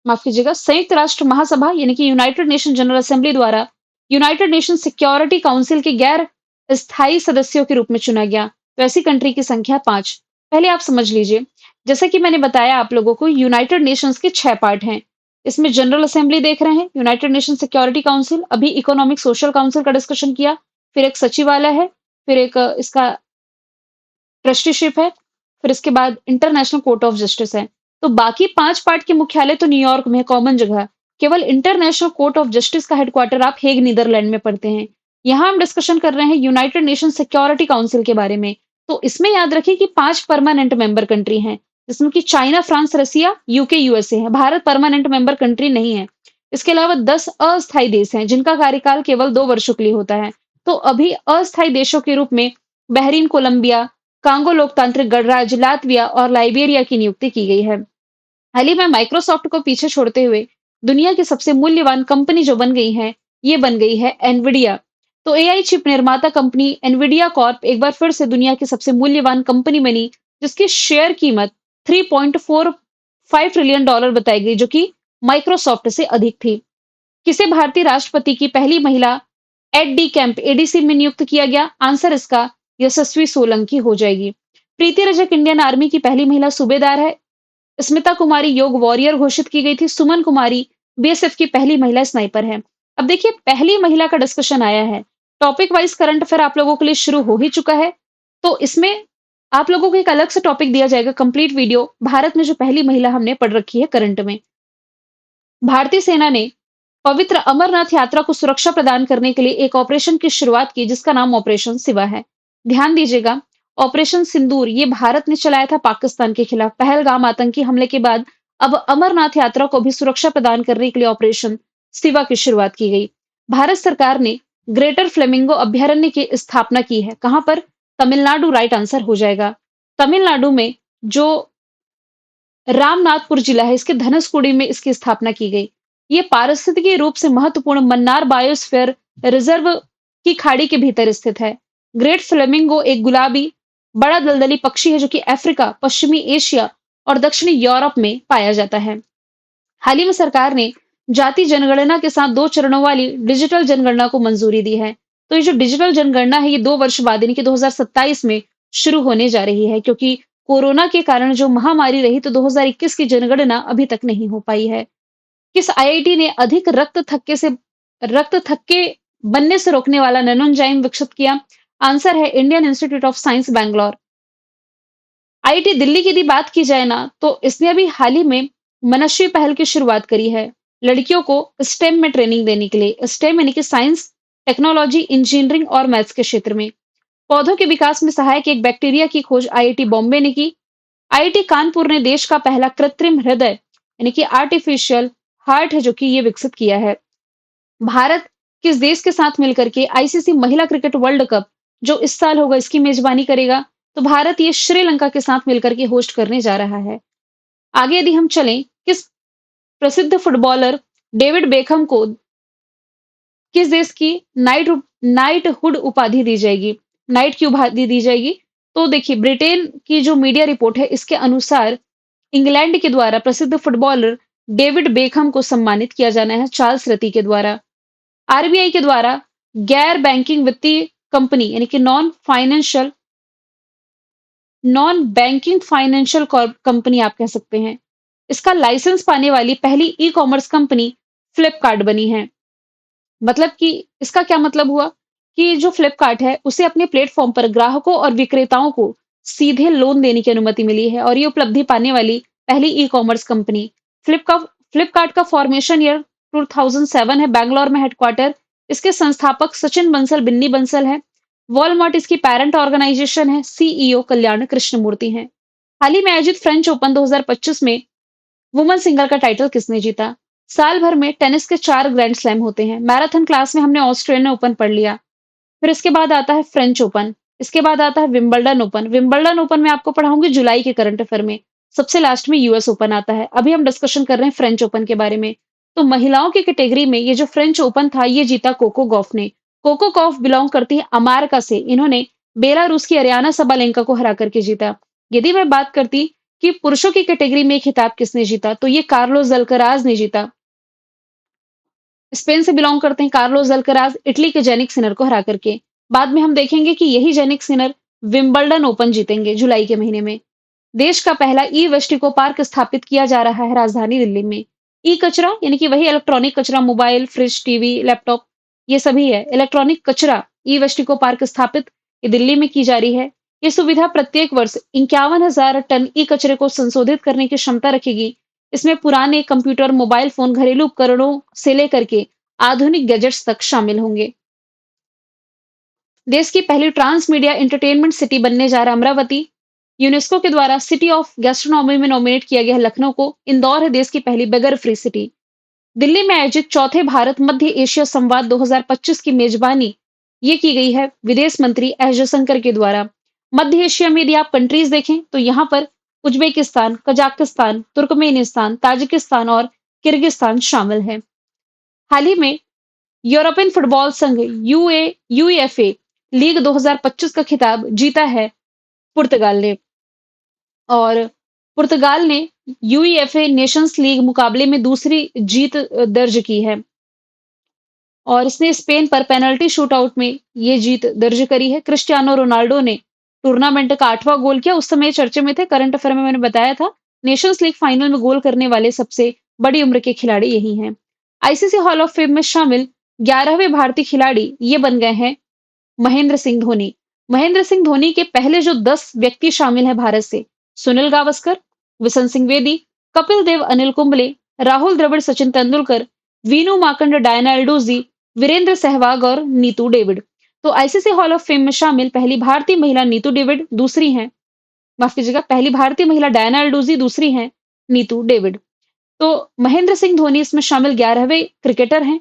माफ कीजिएगा, संयुक्त राष्ट्र महासभा यानी कि यूनाइटेड नेशन जनरल असेंबली द्वारा यूनाइटेड नेशन सिक्योरिटी काउंसिल के गैर स्थायी सदस्यों के रूप में चुना गया? तो ऐसी कंट्री की संख्या 5। पहले आप समझ लीजिए, जैसा कि मैंने बताया आप लोगों को, यूनाइटेड नेशंस के 6 पार्ट हैं। इसमें जनरल असेंबली देख रहे हैं, यूनाइटेड नेशन सिक्योरिटी काउंसिल, अभी इकोनॉमिक सोशल काउंसिल का डिस्कशन किया, फिर एक सचिवालय है, फिर एक इसका ट्रस्टीशिप है, फिर इसके बाद इंटरनेशनल कोर्ट ऑफ जस्टिस है। तो बाकी 5 पार्ट के मुख्यालय तो न्यूयॉर्क में है, कॉमन जगह है। केवल इंटरनेशनल कोर्ट ऑफ जस्टिस का हेडक्वार्टर आप हेग नीदरलैंड में पढ़ते हैं। यहाँ हम डिस्कशन कर रहे हैं यूनाइटेड नेशन सिक्योरिटी काउंसिल के बारे में। तो इसमें याद रखिए कि 5 परमानेंट मेंबर कंट्री हैं, जिसमें कि चाइना, फ्रांस, रसिया, यूके, यूएसए है। भारत परमानेंट मेंबर कंट्री नहीं है। इसके अलावा 10 अस्थायी देश हैं, जिनका कार्यकाल केवल 2 वर्षों के लिए होता है। तो अभी अस्थायी देशों के रूप में बहरीन, कोलंबिया, कांगो लोकतांत्रिक गणराज्य, लातविया और लाइबेरिया की नियुक्ति की गई है। हाल ही में माइक्रोसॉफ्ट को पीछे छोड़ते हुए दुनिया की सबसे मूल्यवान कंपनी जो बन गई है, ये बन गई है एनविडिया। तो एआई चिप निर्माता कंपनी एनविडिया कॉर्प एक बार फिर से दुनिया की सबसे मूल्यवान कंपनी बनी, जिसकी शेयर कीमत $3.45 ट्रिलियन बताई गई, जो कि माइक्रोसॉफ्ट से अधिक थी। किसे भारतीय राष्ट्रपति की पहली महिला एड डी कैंप एडीसी में नियुक्त किया गया? आंसर इसका यशस्वी सोलंकी हो जाएगी। प्रीति रजक इंडियन आर्मी की पहली महिला सूबेदार है। स्मिता कुमारी योग वॉरियर घोषित की गई थी। सुमन कुमारी बीएसएफ की पहली महिला स्नाइपर है। अब देखिए, पहली महिला का डिस्कशन आया है, टॉपिक वाइज करंट अफेयर आप लोगों के लिए शुरू हो ही चुका है। तो इसमें आप लोगों को एक अलग से टॉपिक दिया जाएगा, कंप्लीट वीडियो, भारत में जो पहली महिला हमने पढ़ रखी है करंट में। भारतीय सेना ने पवित्र अमरनाथ यात्रा को सुरक्षा प्रदान करने के लिए एक ऑपरेशन की शुरुआत की, जिसका नाम ऑपरेशन शिवा है। ध्यान दीजिएगा, ऑपरेशन सिंदूर ये भारत ने चलाया था पाकिस्तान के खिलाफ पहलगाम आतंकी हमले के बाद। अब अमरनाथ यात्रा को भी सुरक्षा प्रदान करने के लिए ऑपरेशन शिवा की शुरुआत की गई। भारत सरकार ने ग्रेटर फ्लेमिंगो अभ्यारण्य की स्थापना की है। कहां पर? तमिलनाडु राइट आंसर हो जाएगा। तमिलनाडु में जो रामनाथपुर जिला है, इसके धनुषकोडी में इसकी स्थापना की गई। ये पारिस्थितिकीय रूप से महत्वपूर्ण मन्नार बायोस्फीयर रिजर्व की खाड़ी के भीतर स्थित है। ग्रेट फ्लेमिंगो एक गुलाबी बड़ा दलदली पक्षी है, जो कि अफ्रीका, पश्चिमी एशिया और दक्षिणी यूरोप में पाया जाता है। हाल ही में सरकार ने जाति जनगणना के साथ 2 चरणों वाली डिजिटल जनगणना को मंजूरी दी है। तो ये जो डिजिटल जनगणना है, ये 2 वर्ष बाद यानी कि 2027 में शुरू होने जा रही है, क्योंकि कोरोना के कारण जो महामारी रही, तो 2021 की जनगणना अभी तक नहीं हो पाई है। किस आईआईटी ने अधिक रक्त थक्के बनने से रोकने वाला नैनोएंजाइम विकसित किया? आंसर है Indian institute of science Bangalore. IIT Delhi की यदि बात की जाए ना, तो इसने अभी हाल ही में मनस्वी पहल की शुरुआत करी है, लड़कियों को स्टेम में ट्रेनिंग देने के लिए। स्टेम यानी कि साइंस, टेक्नोलॉजी, इंजीनियरिंग और मैथ्स के क्षेत्र में। पौधों के विकास में सहायक एक बैक्टीरिया की खोज आईआईटी बॉम्बे ने की। आईआईटी कानपुर ने देश का पहला कृत्रिम हृदय यानी कि आर्टिफिशियल हार्ट है, जो कि ये विकसित किया है। भारत किस देश के साथ मिलकर के आईसीसी महिला क्रिकेट वर्ल्ड कप जो इस साल होगा, इसकी मेजबानी करेगा? तो भारत ये श्रीलंका के साथ मिलकर के होस्ट करने जा रहा है। आगे यदि हम चलें, किस प्रसिद्ध फुटबॉलर डेविड बेकहम को किस देश की नाइटहुड उपाधि दी जाएगी? नाइट की उपाधि दी जाएगी। तो देखिए, ब्रिटेन की जो मीडिया रिपोर्ट है, इसके अनुसार इंग्लैंड के द्वारा प्रसिद्ध फुटबॉलर डेविड बेकहम को सम्मानित किया जाना है चार्ल्स रती के द्वारा। आरबीआई के द्वारा गैर बैंकिंग वित्तीय कंपनी यानी कि नॉन बैंकिंग फाइनेंशियल कंपनी आप कह सकते हैं, इसका लाइसेंस पाने वाली पहली ई कॉमर्स कंपनी फ्लिपकार्ट बनी है। मतलब कि इसका क्या मतलब हुआ कि जो फ्लिपकार्ट है, उसे अपने प्लेटफॉर्म पर ग्राहकों और विक्रेताओं को सीधे लोन देने की अनुमति मिली है, और ये उपलब्धि पाने वाली पहली ई कॉमर्स कंपनी। फ्लिपकार्ट का फॉर्मेशन ईयर 2007 है, बैंगलोर में हेडक्वार्टर इसके संस्थापक सचिन बंसल, बिन्नी बंसल है। वॉलमार्ट इसकी पेरेंट ऑर्गेनाइजेशन है। सीईओ कल्याण कृष्णमूर्ति हैं। हाल ही में आयोजित फ्रेंच ओपन 2025 में वुमेन सिंगल का टाइटल किसने जीता? साल भर में टेनिस के 4 ग्रैंड स्लैम होते हैं। मैराथन क्लास में हमने ऑस्ट्रेलियन ओपन पढ़ लिया। फिर इसके बाद आता है फ्रेंच ओपन। इसके बाद आता है विंबलडन ओपन। विंबलडन ओपन में आपको पढ़ाऊंगी जुलाई के करंट अफेयर में। सबसे लास्ट में यूएस ओपन आता है। अभी हम डिस्कशन कर रहे हैं फ्रेंच ओपन के बारे में। तो महिलाओं की कैटेगरी में ये जो फ्रेंच ओपन था, ये जीता कोको गॉफ ने। कोको गॉफ बिलोंग करती है अमेरिका से। इन्होंने बेलारूस की अरियाना सबालेंका को हरा करके जीता। यदि मैं बात करती कि पुरुषों की कैटेगरी में ये खिताब किसने जीता, तो ये कार्लोस अल्कराज ने जीता। स्पेन से बिलोंग करते हैं कार्लोस अल्कराज, इटली के जेनिक सिनर को हरा करके। बाद में हम देखेंगे कि यही जेनिक सिनर विंबलडन ओपन जीतेंगे जुलाई के महीने में। देश का पहला ई वेस्ट इको पार्क स्थापित किया जा रहा है राजधानी दिल्ली में। ई कचरा यानी कि वही इलेक्ट्रॉनिक कचरा, मोबाइल, फ्रिज, टीवी, लैपटॉप, ये सभी है। इलेक्ट्रॉनिक कचरा ई वेस्ट इको पार्क स्थापित ये दिल्ली में की जा रही है। ये सुविधा प्रत्येक वर्ष 51,000 टन ई कचरे को संशोधित करने की क्षमता रखेगी। इसमें पुराने कंप्यूटर, मोबाइल फोन, घरेलू उपकरणों से लेकर के आधुनिक गैजेट्स तक शामिल होंगे। देश की पहली ट्रांस मीडिया एंटरटेनमेंट सिटी बनने जा रहा अमरावती। यूनेस्को के द्वारा सिटी ऑफ गैस्ट्रोनॉमी में नॉमिनेट किया गया है लखनऊ को। इंदौर है देश की पहली बगर फ्री सिटी। दिल्ली में आयोजित चौथे भारत मध्य एशिया संवाद 2025 की मेजबानी ये की गई है विदेश मंत्री एस जयशंकर के द्वारा। मध्य एशिया में यदि आप कंट्रीज देखें तो यहाँ पर उज्बेकिस्तान, कजाकिस्तान, तुर्कमेनिस्तान, ताजिकिस्तान और किर्गिस्तान शामिल है। हाल ही में यूरोपियन फुटबॉल संघ यूएफए लीग 2025 का खिताब जीता है पुर्तगाल ने। और पुर्तगाल ने यूईएफए नेशंस लीग मुकाबले में दूसरी जीत दर्ज की है। और इसने स्पेन पर पेनल्टी शूटआउट में ये जीत दर्ज करी है। क्रिस्टियानो रोनाल्डो ने टूर्नामेंट का 8वां गोल किया। उस समय चर्चे में थे, करंट अफेयर में मैंने बताया था। नेशंस लीग फाइनल में गोल करने वाले सबसे बड़ी उम्र के खिलाड़ी यही हैं। आईसीसी हॉल ऑफ फेम में शामिल 11वें भारतीय खिलाड़ी ये बन गए हैं महेंद्र सिंह धोनी। महेंद्र सिंह धोनी के पहले जो 10 व्यक्ति शामिल हैं भारत से, सुनील गावस्कर, विशन सिंह बेदी, कपिल देव, अनिल कुंबले, राहुल द्रविड़, सचिन तेंदुलकर, वीनू माकंड, डायना एल्डोजी, वीरेंद्र सहवाग और नीतू डेविड। तो आईसीसी हॉल ऑफ फेम में शामिल पहली भारतीय महिला नीतू डेविड, दूसरी हैं, माफ कीजिएगा, पहली भारतीय महिला डायना एल्डोजी, दूसरी हैं नीतू डेविड। तो महेंद्र सिंह धोनी इसमें शामिल 11वें क्रिकेटर हैं।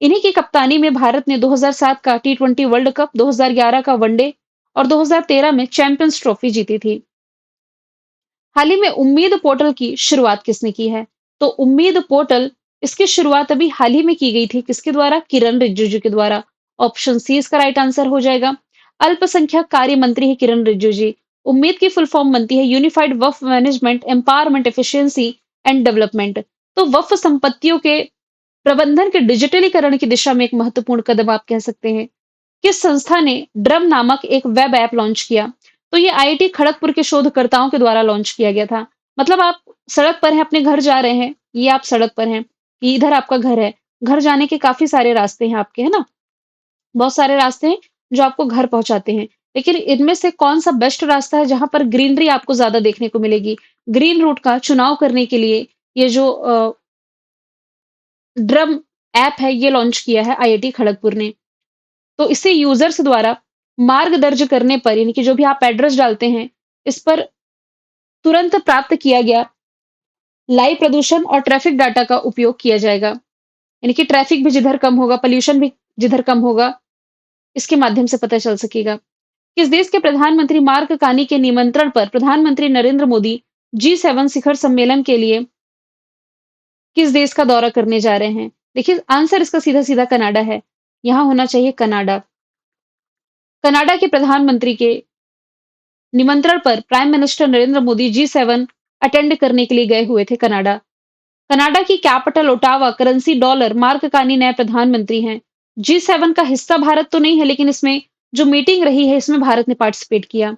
इन्हीं की कप्तानी में भारत ने 2007 का टी20 वर्ल्ड कप, 2011 का वनडे और 2013 में चैंपियंस ट्रॉफी जीती थी। हाल ही में उम्मीद पोर्टल की शुरुआत किसने की है? तो उम्मीद पोर्टल इसकी शुरुआत अभी हाल ही में की गई थी। किसके द्वारा? किरण रिजिजू के द्वारा। ऑप्शन सी इसका राइट आंसर हो जाएगा। अल्पसंख्यक कार्य मंत्री है किरण रिजिजू जी। उम्मीद की फुल फॉर्म बनती है unified Waqf management empowerment efficiency and development. तो वक्फ संपत्तियों के प्रबंधन के डिजिटलीकरण की दिशा में एक महत्वपूर्ण कदम आप कह सकते हैं। किस संस्था ने ड्रम नामक एक वेब ऐप लॉन्च किया? तो ये आईआईटी खड़गपुर के शोधकर्ताओं के द्वारा लॉन्च किया गया था। मतलब आप सड़क पर हैं, अपने घर जा रहे हैं, ये आप सड़क पर हैं, ये इधर आपका घर है। घर जाने के काफ़ी सारे रास्ते हैं आपके, है ना? बहुत सारे रास्ते हैं जो आपको घर पहुँचाते हैं। लेकिन इनमें से कौन-सा बेस्ट रास्ता है जहाँ पर ग्रीनरी आपको ज़्यादा देखने को मिलेगी? ग्रीन रूट का चुनाव करने के लिए ये जो ड्रम ऐप है ये लॉन्च किया है आईआईटी खड़गपुर ने। तो इसे यूजर्स द्वारा मार्ग दर्ज करने पर यानी कि जो भी आप एड्रेस डालते हैं, इस पर तुरंत प्राप्त किया गया लाइव प्रदूषण और ट्रैफिक डाटा का उपयोग किया जाएगा। यानी कि ट्रैफिक भी जिधर कम होगा, पॉल्यूशन भी जिधर कम होगा, इसके माध्यम से पता चल सकेगा। किस देश के प्रधानमंत्री मार्क कानी के निमंत्रण पर प्रधानमंत्री नरेंद्र मोदी जी7 शिखर सम्मेलन के लिए किस देश का दौरा करने जा रहे हैं? देखिए आंसर इसका सीधा-सीधा कनाडा है। यहाँ होना चाहिए कनाडा। कनाडा के प्रधानमंत्री के निमंत्रण पर prime minister Narendra Modi G seven attend करने के लिए गए हुए थे कनाडा। कनाडा की capital Ottawa, currency dollar. Mark Carney नए प्रधानमंत्री हैं। जी7 का हिस्सा भारत तो नहीं है, लेकिन इसमें जो मीटिंग रही है इसमें भारत ने पार्टिसिपेट किया।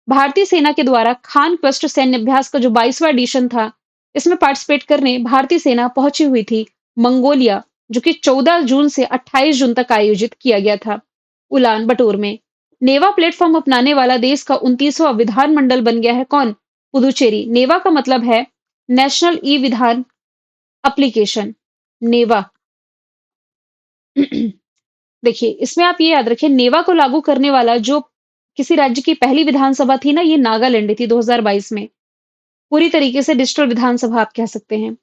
भारतीय सेना के द्वारा खान क्वेस्ट सैन्य अभ्यास का जो 22वां एडिशन था, इसमें पार्टिसिपेट करने भारतीय सेना पहुंची हुई थी मंगोलिया, जो कि 14 जून से 28 जून तक आयोजित किया गया था उलान बटोर में। नेवा प्लेटफॉर्म अपनाने वाला देश का 29वां विधानमंडल बन गया है कौन? पुदुचेरी। नेवा का मतलब है नेशनल ई विधान एप्लीकेशन, नेवा। देखिए, इसमें आप ये याद रखिए नेवा को लागू करने वाला जो किसी राज्य की पहली विधानसभा थी ना, ये नागालैंड थी 2022 में। पूरी तरीके से डिजिटल विधानसभा आप कह सकते हैं।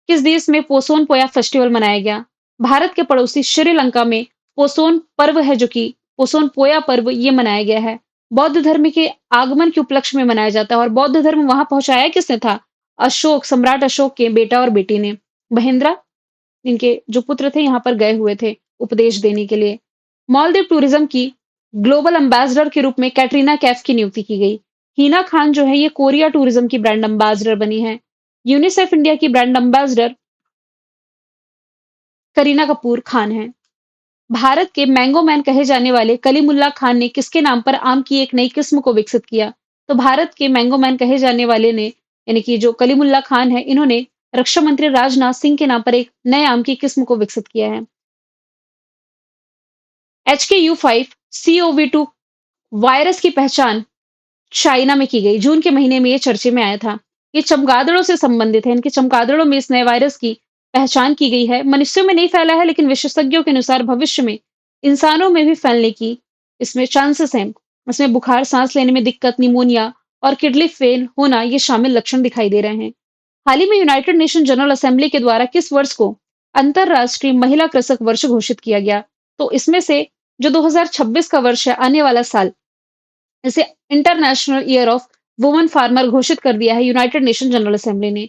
किस देश में पोसोन पोया फेस्टिवल मनाया गया? भारत के पड़ोसी श्रीलंका में पोसोन पर्व है जो कि पोसोन पोया पर्व ये मनाया गया है। बौद्ध धर्म के आगमन के उपलक्ष्य में मनाया जाता है और बौद्ध धर्म वहां पहुंचाया किसने था? अशोक, सम्राट अशोक के बेटा और बेटी ने। महेंद्र इनके जो पुत्र थे यहाँ पर गए हुए थे उपदेश देने के लिए। मालदीव टूरिज्म की ग्लोबल एम्बेसडर के रूप में कैटरीना कैफ की नियुक्ति की गई। हिना खान जो है ये कोरिया टूरिज्म की ब्रांड एम्बेसडर बनी है। यूनिसेफ इंडिया की ब्रांड एम्बेसडर करीना कपूर खान है। भारत के मैंगो मैन कहे जाने वाले कलीमुल्ला खान ने किसके नाम पर आम की एक नई किस्म को विकसित किया? तो भारत के मैंगो मैन कहे जाने वाले ने यानी कि जो कलीमुल्ला खान है इन्होंने रक्षा मंत्री राजनाथ सिंह के नाम पर एक नए आम की किस्म को विकसित किया है। HKU5 CoV2 वायरस की पहचान चाइना में की गई। जून के महीने में ये चर्चे में आया था। ये चमगादड़ों से संबंधित है। इनके चमगादड़ों में इस नए वायरस की पहचान की गई है। मनुष्यों में नहीं फैला है, लेकिन विशेषज्ञों के अनुसार भविष्य में इंसानों में भी फैलने की इसमें चांसेस हैं। इसमें बुखार, सांस लेने में दिक्कत, निमोनिया और किडनी फेल होना ये शामिल लक्षण दिखाई दे रहे हैं। हाल ही में यूनाइटेड नेशन जनरल असेंबली के द्वारा किस वर्ष को अंतरराष्ट्रीय महिला कृषक वर्ष घोषित किया गया? तो इसमें से जो 2026 का वर्ष है, आने वाला साल, इसे international year of woman farmer घोषित कर दिया है यूनाइटेड नेशन जनरल असेंबली ने।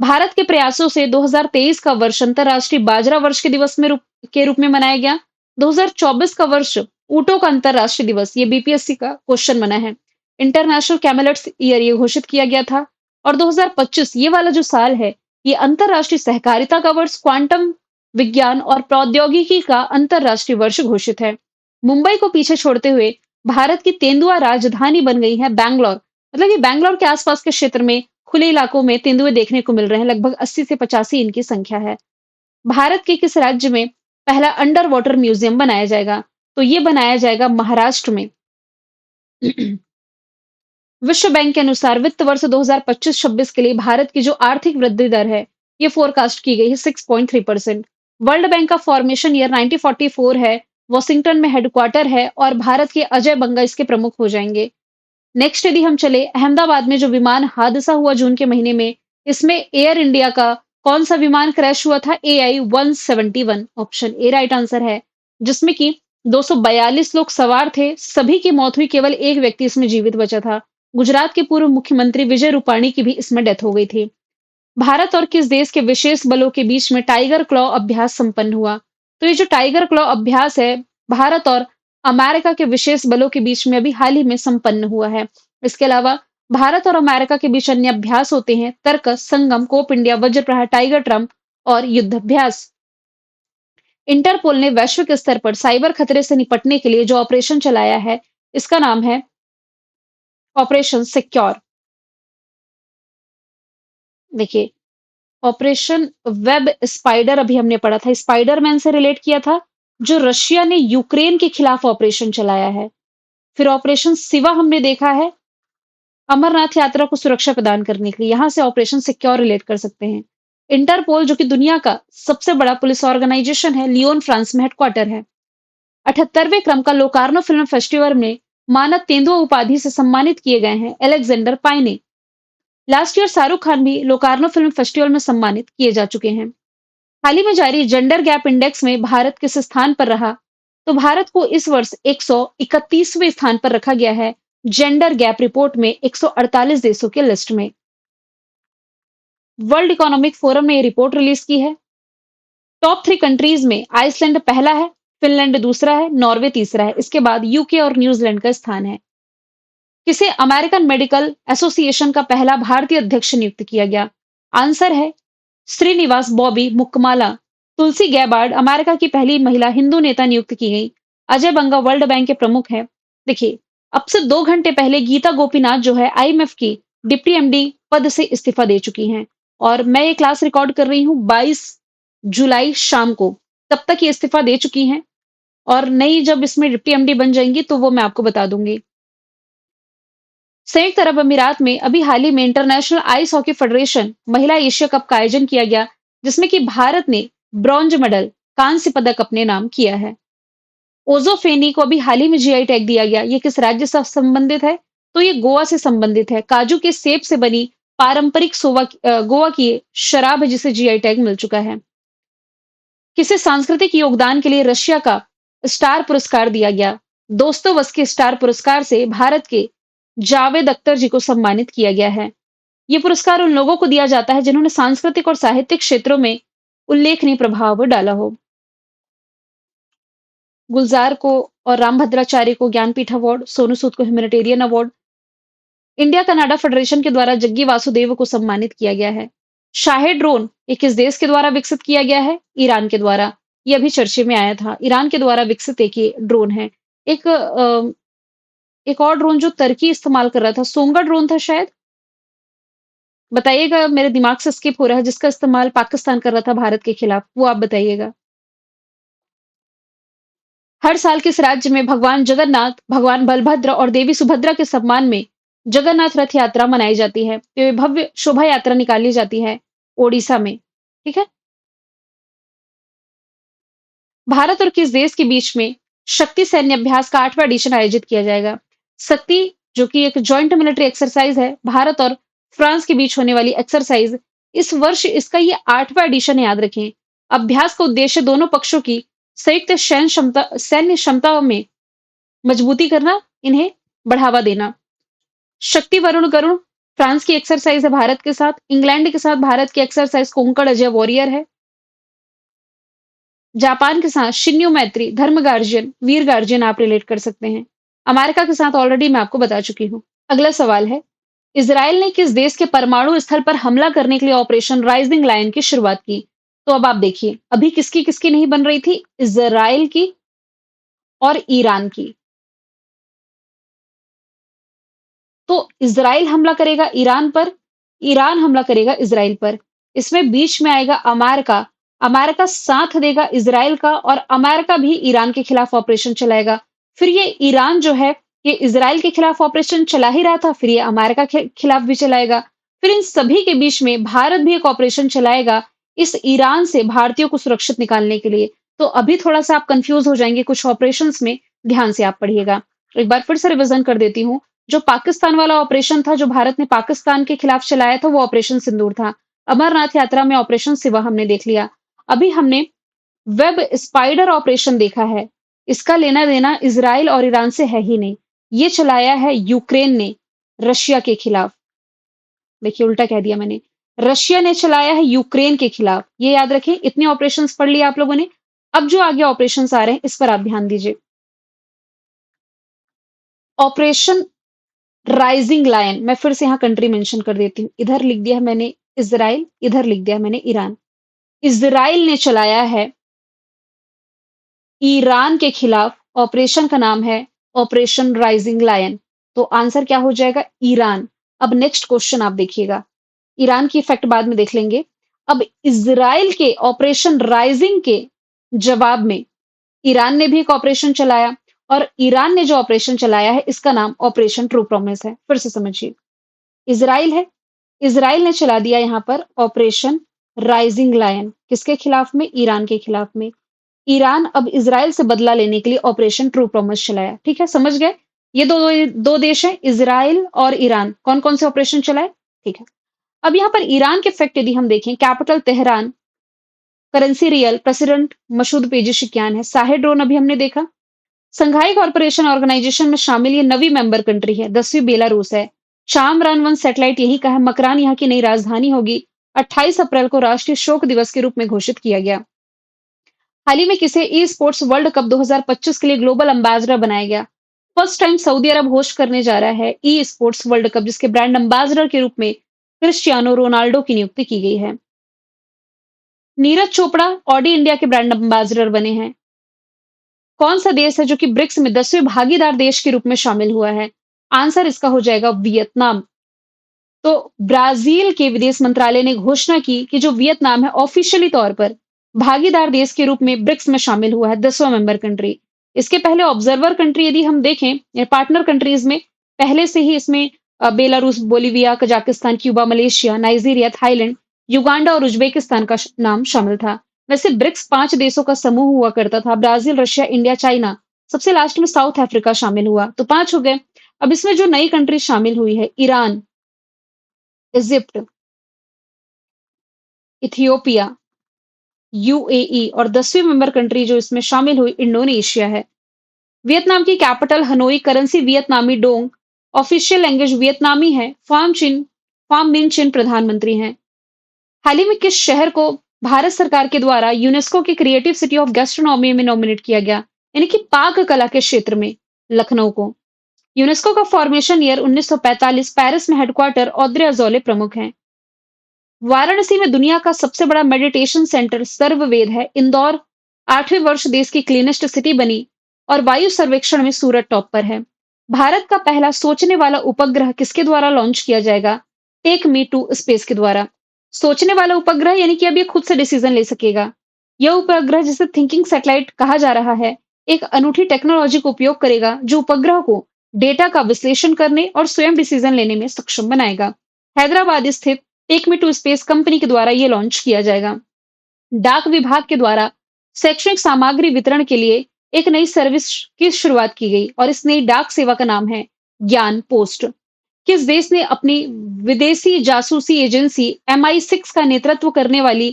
भारत के प्रयासों से 2023 का वर्ष अंतरराष्ट्रीय बाजरा वर्ष के रूप में मनाया गया। 2024 का वर्ष ऊँटों का अंतरराष्ट्रीय दिवस, ये बीपीएससी का क्वेश्चन बना है। इंटरनेशनल कैमलेट्स ईयर ये घोषित किया गया था। और 2025 ये वाला जो साल है, ये अंतरराष्ट्रीय सहकारिता का वर्ष, क्वांटम विज्ञान और प्रौद्योगिकी का अंतरराष्ट्रीय वर्ष घोषित है। मुंबई को पीछे छोड़ते हुए भारत की तेंदुआ राजधानी बन गई है बैंगलोर। मतलब ये बैंगलोर के आसपास के क्षेत्र में खुले इलाकों में तेंदुए देखने को मिल रहे हैं। लगभग 80 से 85 इनकी संख्या है। भारत के किस राज्य में पहला अंडर वाटर म्यूजियम बनाया जाएगा? तो ये बनाया जाएगा महाराष्ट्र में। विश्व बैंक के अनुसार वित्त वर्ष 2025-26 के लिए भारत की जो आर्थिक वृद्धि दर है, ये फोरकास्ट की गई है 6.3%। वर्ल्ड बैंक का फॉर्मेशन ईयर 1944 है। वॉशिंगटन में हेडक्वार्टर है और भारत के अजय बंगा इसके प्रमुख हो जाएंगे। नेक्स्ट यदि हम चले अहमदाबाद में जो विमान हादसा हुआ जून के महीने में, इसमें एयर इंडिया का कौन सा विमान क्रैश हुआ था? AI-171 option A right answer है। जिसमें कि 242 लोग सवार थे, सभी की मौत हुई, केवल एक व्यक्ति इसमें जीवित बचा था। गुजरात के पूर्व मुख्यमंत्री विजय रूपाणी की भी इसमें डेथ हो गई थी। भारत और किस देश के विशेष बलों के बीच में टाइगर क्लॉ अभ्यास संपन्न हुआ? तो ये जो टाइगर क्लॉ अभ्यास है, भारत और अमेरिका के विशेष बलों के बीच में अभी हाल ही में संपन्न हुआ है। इसके अलावा भारत और अमेरिका के बीच अन्य अभ्यास होते हैं तर्कस, संगम, कोप इंडिया, वज्र प्रहार, टाइगर ट्रम्प और युद्ध अभ्यास। इंटरपोल ने वैश्विक स्तर पर साइबर खतरे से निपटने के लिए जो ऑपरेशन चलाया है, इसका नाम है ऑपरेशन सिक्योर। देखिए, ऑपरेशन वेब स्पाइडर अभी हमने पढ़ा था, स्पाइडरमैन से रिलेट किया था, जो रशिया ने यूक्रेन के खिलाफ ऑपरेशन चलाया है। फिर ऑपरेशन शिवा हमने देखा है, अमरनाथ यात्रा को सुरक्षा प्रदान करने के लिए। यहां से ऑपरेशन सिक्योर रिलेट कर सकते हैं। इंटरपोल जो कि दुनिया का सबसे बड़ा पुलिस ऑर्गेनाइजेशन है, लियोन फ्रांस में हेडक्वार्टर है। 78वें क्रम का लोकार्नो फिल्म फेस्टिवल में मानद तेंदुआ उपाधि से सम्मानित किए गए हैं एलेक्जेंडर पाइने। लास्ट ईयर शाहरुख खान भी लोकार्नो फिल्म फेस्टिवल में सम्मानित किए जा चुके हैं। हाल ही में जारी जेंडर गैप इंडेक्स में भारत किस स्थान पर रहा? तो भारत को इस वर्ष 131वें स्थान पर रखा गया है जेंडर गैप रिपोर्ट में 148 देशों के लिस्ट में। वर्ल्ड इकोनॉमिक फोरम ने ये रिपोर्ट रिलीज की है। टॉप 3 कंट्रीज में आइसलैंड पहला है, फिनलैंड दूसरा है, नॉर्वे तीसरा है। इसके बाद यूके और न्यूजीलैंड का स्थान है। किसे अमेरिकन मेडिकल एसोसिएशन का पहला भारतीय अध्यक्ष नियुक्त किया गया? आंसर है श्रीनिवास बॉबी मुक्कामाला। तुलसी गैबार्ड अमेरिका की पहली महिला हिंदू नेता नियुक्त की गई। अजय बंगा वर्ल्ड बैंक के प्रमुख हैं। देखिए, अब से 2 घंटे पहले गीता गोपीनाथ जो है आईएमएफ की डिप्टी एमडी पद से इस्तीफा दे चुकी हैं। और मैं ये क्लास रिकॉर्ड कर रही हूँ 22 जुलाई शाम को। तब तक ये इस्तीफा दे चुकी हैं और नई जब इसमें डिप्टी एमडी बन जाएंगी तो वो मैं आपको बता दूंगी। संयुक्त अरब अमीरात में अभी हाल ही में इंटरनेशनल आइस हॉकी फेडरेशन महिला एशिया कप का आयोजन किया गया, जिसमें कि भारत ने ब्रॉन्ज मेडल, कांस्य पदक अपने नाम किया है। ओज़ोफेनी को अभी हाल ही में जीआई टैग दिया गया। ये किस राज्य से संबंधित है? तो ये गोवा से संबंधित है। काजू के सेब से बनी पारंपरिक गोवा की शराब है जिसे जीआई टैग मिल चुका है। किसे सांस्कृतिक योगदान के लिए रशिया का स्टार पुरस्कार दिया गया? दोस्तोवस्की स्टार पुरस्कार से भारत के जावेद अख्तर जी को सम्मानित किया गया है। ये पुरस्कार उन लोगों को दिया जाता है जिन्होंने सांस्कृतिक और साहित्यिक क्षेत्रों में उल्लेखनीय प्रभाव डाला हो। गुलजार को और रामभद्राचार्य को ज्ञानपीठ अवार्ड, सोनू सूद को humanitarian award, India Canada federation के द्वारा जग्गी वासुदेव को सम्मानित किया गया है। शाहे ड्रोन ये किस देश के द्वारा विकसित किया गया है? ईरान के द्वारा। ये अभी चर्चे में आया था। ईरान के द्वारा विकसित एक ये ड्रोन है। एक एक और ड्रोन जो तुर्की इस्तेमाल कर रहा था, सोंगा ड्रोन था शायद। बताइएगा, मेरे दिमाग से स्किप हो रहा है जिसका इस्तेमाल पाकिस्तान कर रहा था भारत के खिलाफ, वो आप बताइएगा। हर साल किस राज्य में भगवान जगन्नाथ, भगवान बलभद्र और देवी सुभद्रा के सम्मान में जगन्नाथ रथ यात्रा मनाई जाती है? तो ये भव्य शोभा यात्रा निकाली जाती है ओडिशा में। ठीक है। भारत और किस देश के बीच में शक्ति सैन्य अभ्यास का 8वां एडिशन आयोजित किया जाएगा? शक्ति जो कि एक जॉइंट मिलिट्री एक्सरसाइज है, भारत और फ्रांस के बीच होने वाली एक्सरसाइज, इस वर्ष इसका ये 8वां एडिशन है, याद रखें। अभ्यास का उद्देश्य दोनों पक्षों की संयुक्त सैन्य क्षमता में मजबूती करना, इन्हें बढ़ावा देना। शक्ति वरुण गरुण फ्रांस की एक्सरसाइज है भारत के साथ। इंग्लैंड के साथ भारत की एक्सरसाइज कोंकण अजय वॉरियर है। जापान के साथ शिन्यो मैत्री, धर्म गार्जियन, वीर गार्जियन आप रिलेट कर सकते हैं। अमेरिका के साथ ऑलरेडी मैं आपको बता चुकी हूँ। अगला सवाल है, इजराइल ने किस देश के परमाणु स्थल पर हमला करने के लिए ऑपरेशन राइजिंग लायन की शुरुआत की? तो अब आप देखिए, अभी किसकी किसकी नहीं बन रही थी? इजराइल की और ईरान की। तो इजराइल हमला करेगा ईरान पर, ईरान हमला करेगा इजराइल पर। इसमें बीच में आएगा अमेरिका। अमेरिका साथ देगा इजराइल का और अमेरिका भी ईरान के खिलाफ ऑपरेशन चलाएगा। फिर ये ईरान जो है, ये इजराइल के खिलाफ ऑपरेशन चला ही रहा था, फिर ये अमेरिका के खिलाफ भी चलाएगा। फिर इन सभी के बीच में भारत भी एक ऑपरेशन चलाएगा इस ईरान से भारतीयों को सुरक्षित निकालने के लिए। तो अभी थोड़ा सा आप कंफ्यूज हो जाएंगे कुछ ऑपरेशंस में, ध्यान से आप पढ़िएगा। एक बार फिर से रिवीजन कर देती हूँ। जो पाकिस्तान वाला ऑपरेशन था, जो भारत ने पाकिस्तान के खिलाफ चलाया था, वो ऑपरेशन सिंदूर था। अमरनाथ यात्रा में ऑपरेशन सिवा हमने देख लिया। अभी हमने वेब स्पाइडर ऑपरेशन देखा है। इसका लेना देना इजराइल और ईरान से है ही नहीं। ये चलाया है यूक्रेन ने रशिया के खिलाफ। देखिए, उल्टा कह दिया मैंने। रशिया ने चलाया है यूक्रेन के खिलाफ। ये याद रखें, इतने ऑपरेशंस पढ़ लिए आप लोगों ने। अब जो आगे ऑपरेशंस आ रहे हैं, इस पर आप ध्यान दीजिए। ऑपरेशन राइजिंग लायन, मैं फिर से यहाँ कंट्री मेंशन कर देती हूँ। इधर लिख दिया है मैंने इजराइल, इधर लिख दिया है मैंने ईरान। इजराइल ने चलाया है ईरान के खिलाफ। ऑपरेशन का नाम है ऑपरेशन राइजिंग लायन। तो आंसर क्या हो जाएगा? ईरान। अब नेक्स्ट क्वेश्चन आप देखिएगा। ईरान की इफेक्ट बाद में देख लेंगे। अब इजराइल के ऑपरेशन राइजिंग के जवाब में ईरान ने भी एक ऑपरेशन चलाया, और ईरान ने जो ऑपरेशन चलाया है, इसका नाम ऑपरेशन ट्रू प्रॉमिस है। फिर से समझिए, इजराइल है, इजराइल ने चला दिया यहां पर ऑपरेशन राइजिंग लायन। किसके खिलाफ में? ईरान के खिलाफ में। ईरान अब इजराइल से बदला लेने के लिए ऑपरेशन ट्रू प्रॉमिस चलाया। ठीक है, समझ गए? ये दो देश हैं, इजराइल और ईरान। कौन कौन से ऑपरेशन चलाए? ठीक है। अब यहाँ पर ईरान के फैक्ट यदि हम देखें, capital Tehran, currency rial, president Masoud Pezeshkian है। शाहे ड्रोन अभी हमने देखा। संघाई कॉर्पोरेशन ऑर्गेनाइजेशन में शामिल ये नवी मेंबर कंट्री है। 10वीं बेलारूस है। चांद्रयान-1 सैटेलाइट यही का है। मकरान यहाँ की नई राजधानी होगी। 28 अप्रैल को राष्ट्रीय शोक दिवस के रूप में घोषित किया गया। हाल ही में किसे ई स्पोर्ट्स वर्ल्ड कप 2025 के लिए ग्लोबल एम्बेसडर बनाया गया? फर्स्ट टाइम सऊदी अरब होस्ट करने जा रहा है ई स्पोर्ट्स वर्ल्ड कप, जिसके ब्रांड एम्बेसडर के रूप में क्रिस्टियानो रोनाल्डो की नियुक्ति की गई है। नीरज चोपड़ा ऑडी इंडिया के ब्रांड एम्बेसडर बने हैं। कौन सा देश है जो कि ब्रिक्स में 10वें भागीदार देश के रूप में शामिल हुआ है? आंसर इसका हो जाएगा वियतनाम। तो ब्राजील के विदेश मंत्रालय ने घोषणा की कि जो वियतनाम है, ऑफिशियली तौर पर भागीदार देश के रूप में ब्रिक्स में शामिल हुआ है, 10वां मेंबर कंट्री। इसके पहले ऑब्जर्वर कंट्री यदि हम देखें, या पार्टनर कंट्रीज में पहले से ही इसमें Belarus, Bolivia, Kazakhstan, Cuba, Malaysia, Nigeria, Thailand, Uganda और उज्बेकिस्तान का नाम शामिल था। वैसे ब्रिक्स 5 देशों का समूह हुआ करता था। ब्राजील, रशिया, इंडिया, चाइना सबसे लास्ट में साउथ अफ्रीका शामिल हुआ। तो 5 हो गए। अब इसमें जो नई कंट्री शामिल हुई है, ईरान, इजिप्ट, इथियोपिया, यूएई और 10वीं मेंबर कंट्री जो इसमें शामिल हुई, इंडोनेशिया है। वियतनाम की capital Hanoi, currency Vietnamese dong, official language Vietnamese है, फार्म मिन चिन प्रधानमंत्री हैं। हाल ही में किस शहर को भारत सरकार के द्वारा यूनेस्को की क्रिएटिव सिटी ऑफ गैस्ट्रोनॉमी में नॉमिनेट किया गया? यानी कि पाक कला के क्षेत्र में लखनऊ को। यूनेस्को का फॉर्मेशन ईयर 1945, पेरिस में हेडक्वार्टर ऑद्रे अजौले प्रमुख हैं। वाराणसी में दुनिया का सबसे बड़ा मेडिटेशन सेंटर सर्ववेद है। इंदौर 8वें वर्ष देश की क्लीनेस्ट सिटी बनी और वायु सर्वेक्षण में सूरत टॉप पर है। भारत का पहला सोचने वाला उपग्रह किसके द्वारा लॉन्च किया जाएगा? टेक मी टू स्पेस के द्वारा। सोचने वाला उपग्रह यानी कि अब ये खुद से डिसीजन ले सकेगा। यह उपग्रह, जिसे थिंकिंग सैटेलाइट कहा जा रहा है, एक अनूठी टेक्नोलॉजी का उपयोग करेगा जो उपग्रह को डेटा का विश्लेषण करने और स्वयं डिसीजन लेने में सक्षम बनाएगा। हैदराबाद स्थित take me to space company के द्वारा ये लॉन्च किया जाएगा। डाक विभाग के द्वारा शैक्षणिक सामग्री वितरण के लिए एक नई सर्विस की शुरुआत की गई और इस नई डाक सेवा का नाम है ज्ञान पोस्ट। किस देश ने अपनी विदेशी जासूसी एजेंसी MI6 का नेतृत्व करने वाली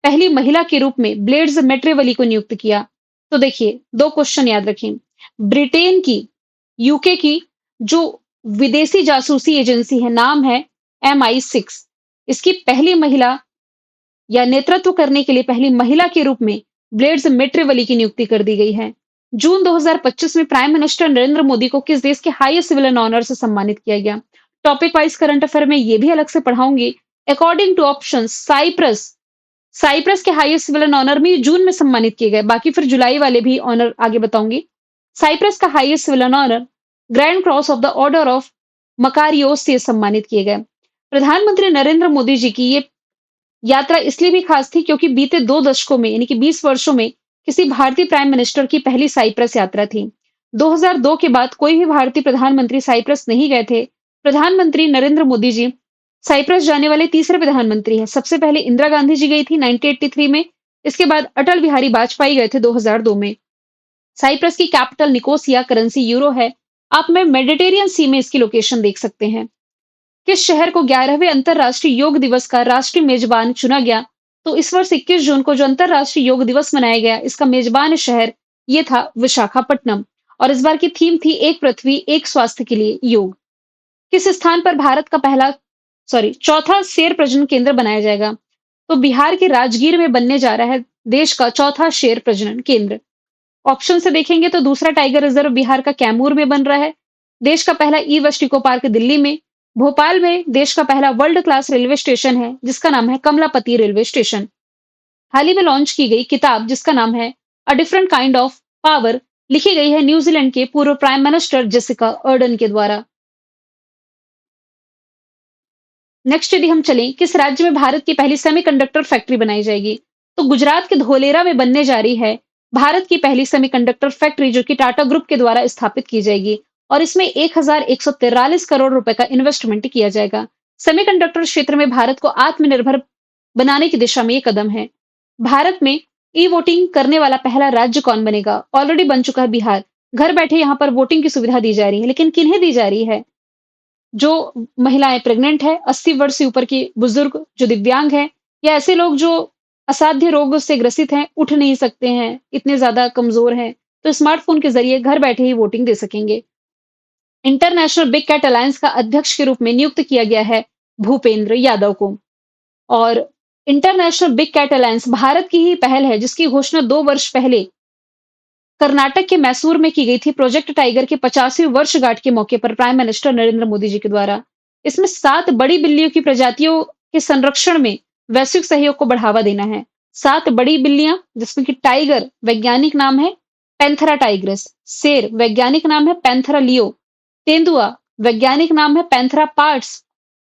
पहली महिला के रूप में ब्लेड्स मेट्रेवली को नियुक्त किया? तो देखिए, दो क्वेश्चन याद रखें। ब्रिटेन की, यूके की जो विदेशी जासूसी एजेंसी है, नाम है MI6। इसकी पहली महिला या नेतृत्व करने के लिए पहली महिला के रूप में ब्लेड्स मेट्रेवली की नियुक्ति कर दी गई है। जून 2025 में प्राइम मिनिस्टर नरेंद्र मोदी को किस देश के हाईएस्ट सिविलियन ऑनर से सम्मानित किया गया? टॉपिक वाइज करंट अफेयर में ये भी अलग से पढ़ाऊंगी। According to option, Cyprus Cyprus के हाईएस्ट सिविलियन ऑनर में जून में सम्मानित किए गए। बाकी फिर जुलाई वाले भी ऑनर आगे बताऊंगी। साइप्रस का highest civilian honour Grand Cross of the Order of Makarios से सम्मानित किए गए। प्रधानमंत्री नरेंद्र मोदी जी की ये यात्रा इसलिए भी खास थी क्योंकि बीते 2 दशकों में यानी कि 20 वर्षों में किसी भारतीय प्राइम मिनिस्टर की पहली साइप्रस यात्रा थी। 2002 के बाद कोई भी भारतीय प्रधानमंत्री साइप्रस नहीं गए थे। प्रधानमंत्री नरेंद्र मोदी जी साइप्रस जाने वाले तीसरे प्रधानमंत्री हैं। सबसे पहले इंदिरा गांधी जी गई थी 1983 में। इसके बाद अटल बिहारी वाजपेयी गए थे 2002 में। साइप्रस की कैपिटल निकोसिया, करेंसी यूरो है। आप में मेडिटेरियन सी में इसकी लोकेशन देख सकते हैं। किस शहर को 11वें अंतर्राष्ट्रीय योग दिवस का राष्ट्रीय मेजबान चुना गया? तो इस वर्ष 21 जून को जो अंतर्राष्ट्रीय योग दिवस मनाया गया, इसका मेजबान शहर ये था विशाखापट्टनम। और इस बार की थीम थी एक पृथ्वी एक स्वास्थ्य के लिए योग। किस स्थान पर भारत का चौथा शेर प्रजनन केंद्र बनाया जाएगा? तो बिहार के राजगीर में बनने जा रहा है देश का चौथा शेर प्रजनन केंद्र। ऑप्शन से देखेंगे तो दूसरा टाइगर रिजर्व बिहार का कैमूर में बन रहा है। देश का पहला ई वेस्ट इको पार्क दिल्ली में। भोपाल में देश का पहला वर्ल्ड क्लास रेलवे स्टेशन है जिसका नाम है कमलापति रेलवे स्टेशन। हाल ही में लॉन्च की गई किताब जिसका नाम है a different kind of power, लिखी गई है न्यूजीलैंड के पूर्व प्राइम मिनिस्टर जेसिका अर्डन के द्वारा। नेक्स्ट यदि हम चलें, किस राज्य में भारत की पहली सेमीकंडक्टर फैक्ट्री बनाई जाएगी? तो गुजरात के धोलेरा में बनने जा रही है भारत की पहली सेमीकंडक्टर फैक्ट्री जो कि टाटा ग्रुप के द्वारा स्थापित की जाएगी और इसमें 1143 करोड़ रुपए का इन्वेस्टमेंट किया जाएगा। सेमीकंडक्टर क्षेत्र में भारत को आत्मनिर्भर बनाने की दिशा में ये कदम है। भारत में ई वोटिंग करने वाला पहला राज्य कौन बनेगा? ऑलरेडी बन चुका है बिहार। घर बैठे यहाँ पर वोटिंग की सुविधा दी जा रही है, लेकिन किन्हें दी जा रही है? जो महिलाएं प्रेग्नेंट है, 80 वर्ष से ऊपर के बुजुर्ग, जो दिव्यांग हैं, या ऐसे लोग जो असाध्य रोग से ग्रसित हैं, उठ नहीं सकते हैं, इतने ज्यादा कमजोर हैं, तो स्मार्टफोन के जरिए घर बैठे ही वोटिंग दे सकेंगे। इंटरनेशनल बिग कैट अलायंस का अध्यक्ष के रूप में नियुक्त किया गया है भूपेंद्र यादव को। और International Big Cat Alliance Bharat की ही पहल है जिसकी घोषणा 2 वर्ष पहले कर्नाटक के मैसूर में की गई थी प्रोजेक्ट टाइगर के 50वीं वर्षगांठ के मौके पर प्राइम मिनिस्टर नरेंद्र मोदी जी के द्वारा। इसमें 7 बड़ी बिल्लियों की प्रजातियों के संरक्षण में वैश्विक सहयोग को बढ़ावा देना है। 7 बड़ी बिल्लियां जिसमें कि टाइगर वैज्ञानिक नाम है पैंथेरा टाइग्रिस, शेर वैज्ञानिक नाम है पैंथेरा लियो, तेंदुआ वैज्ञानिक नाम है पैंथेरा पार्ट्स,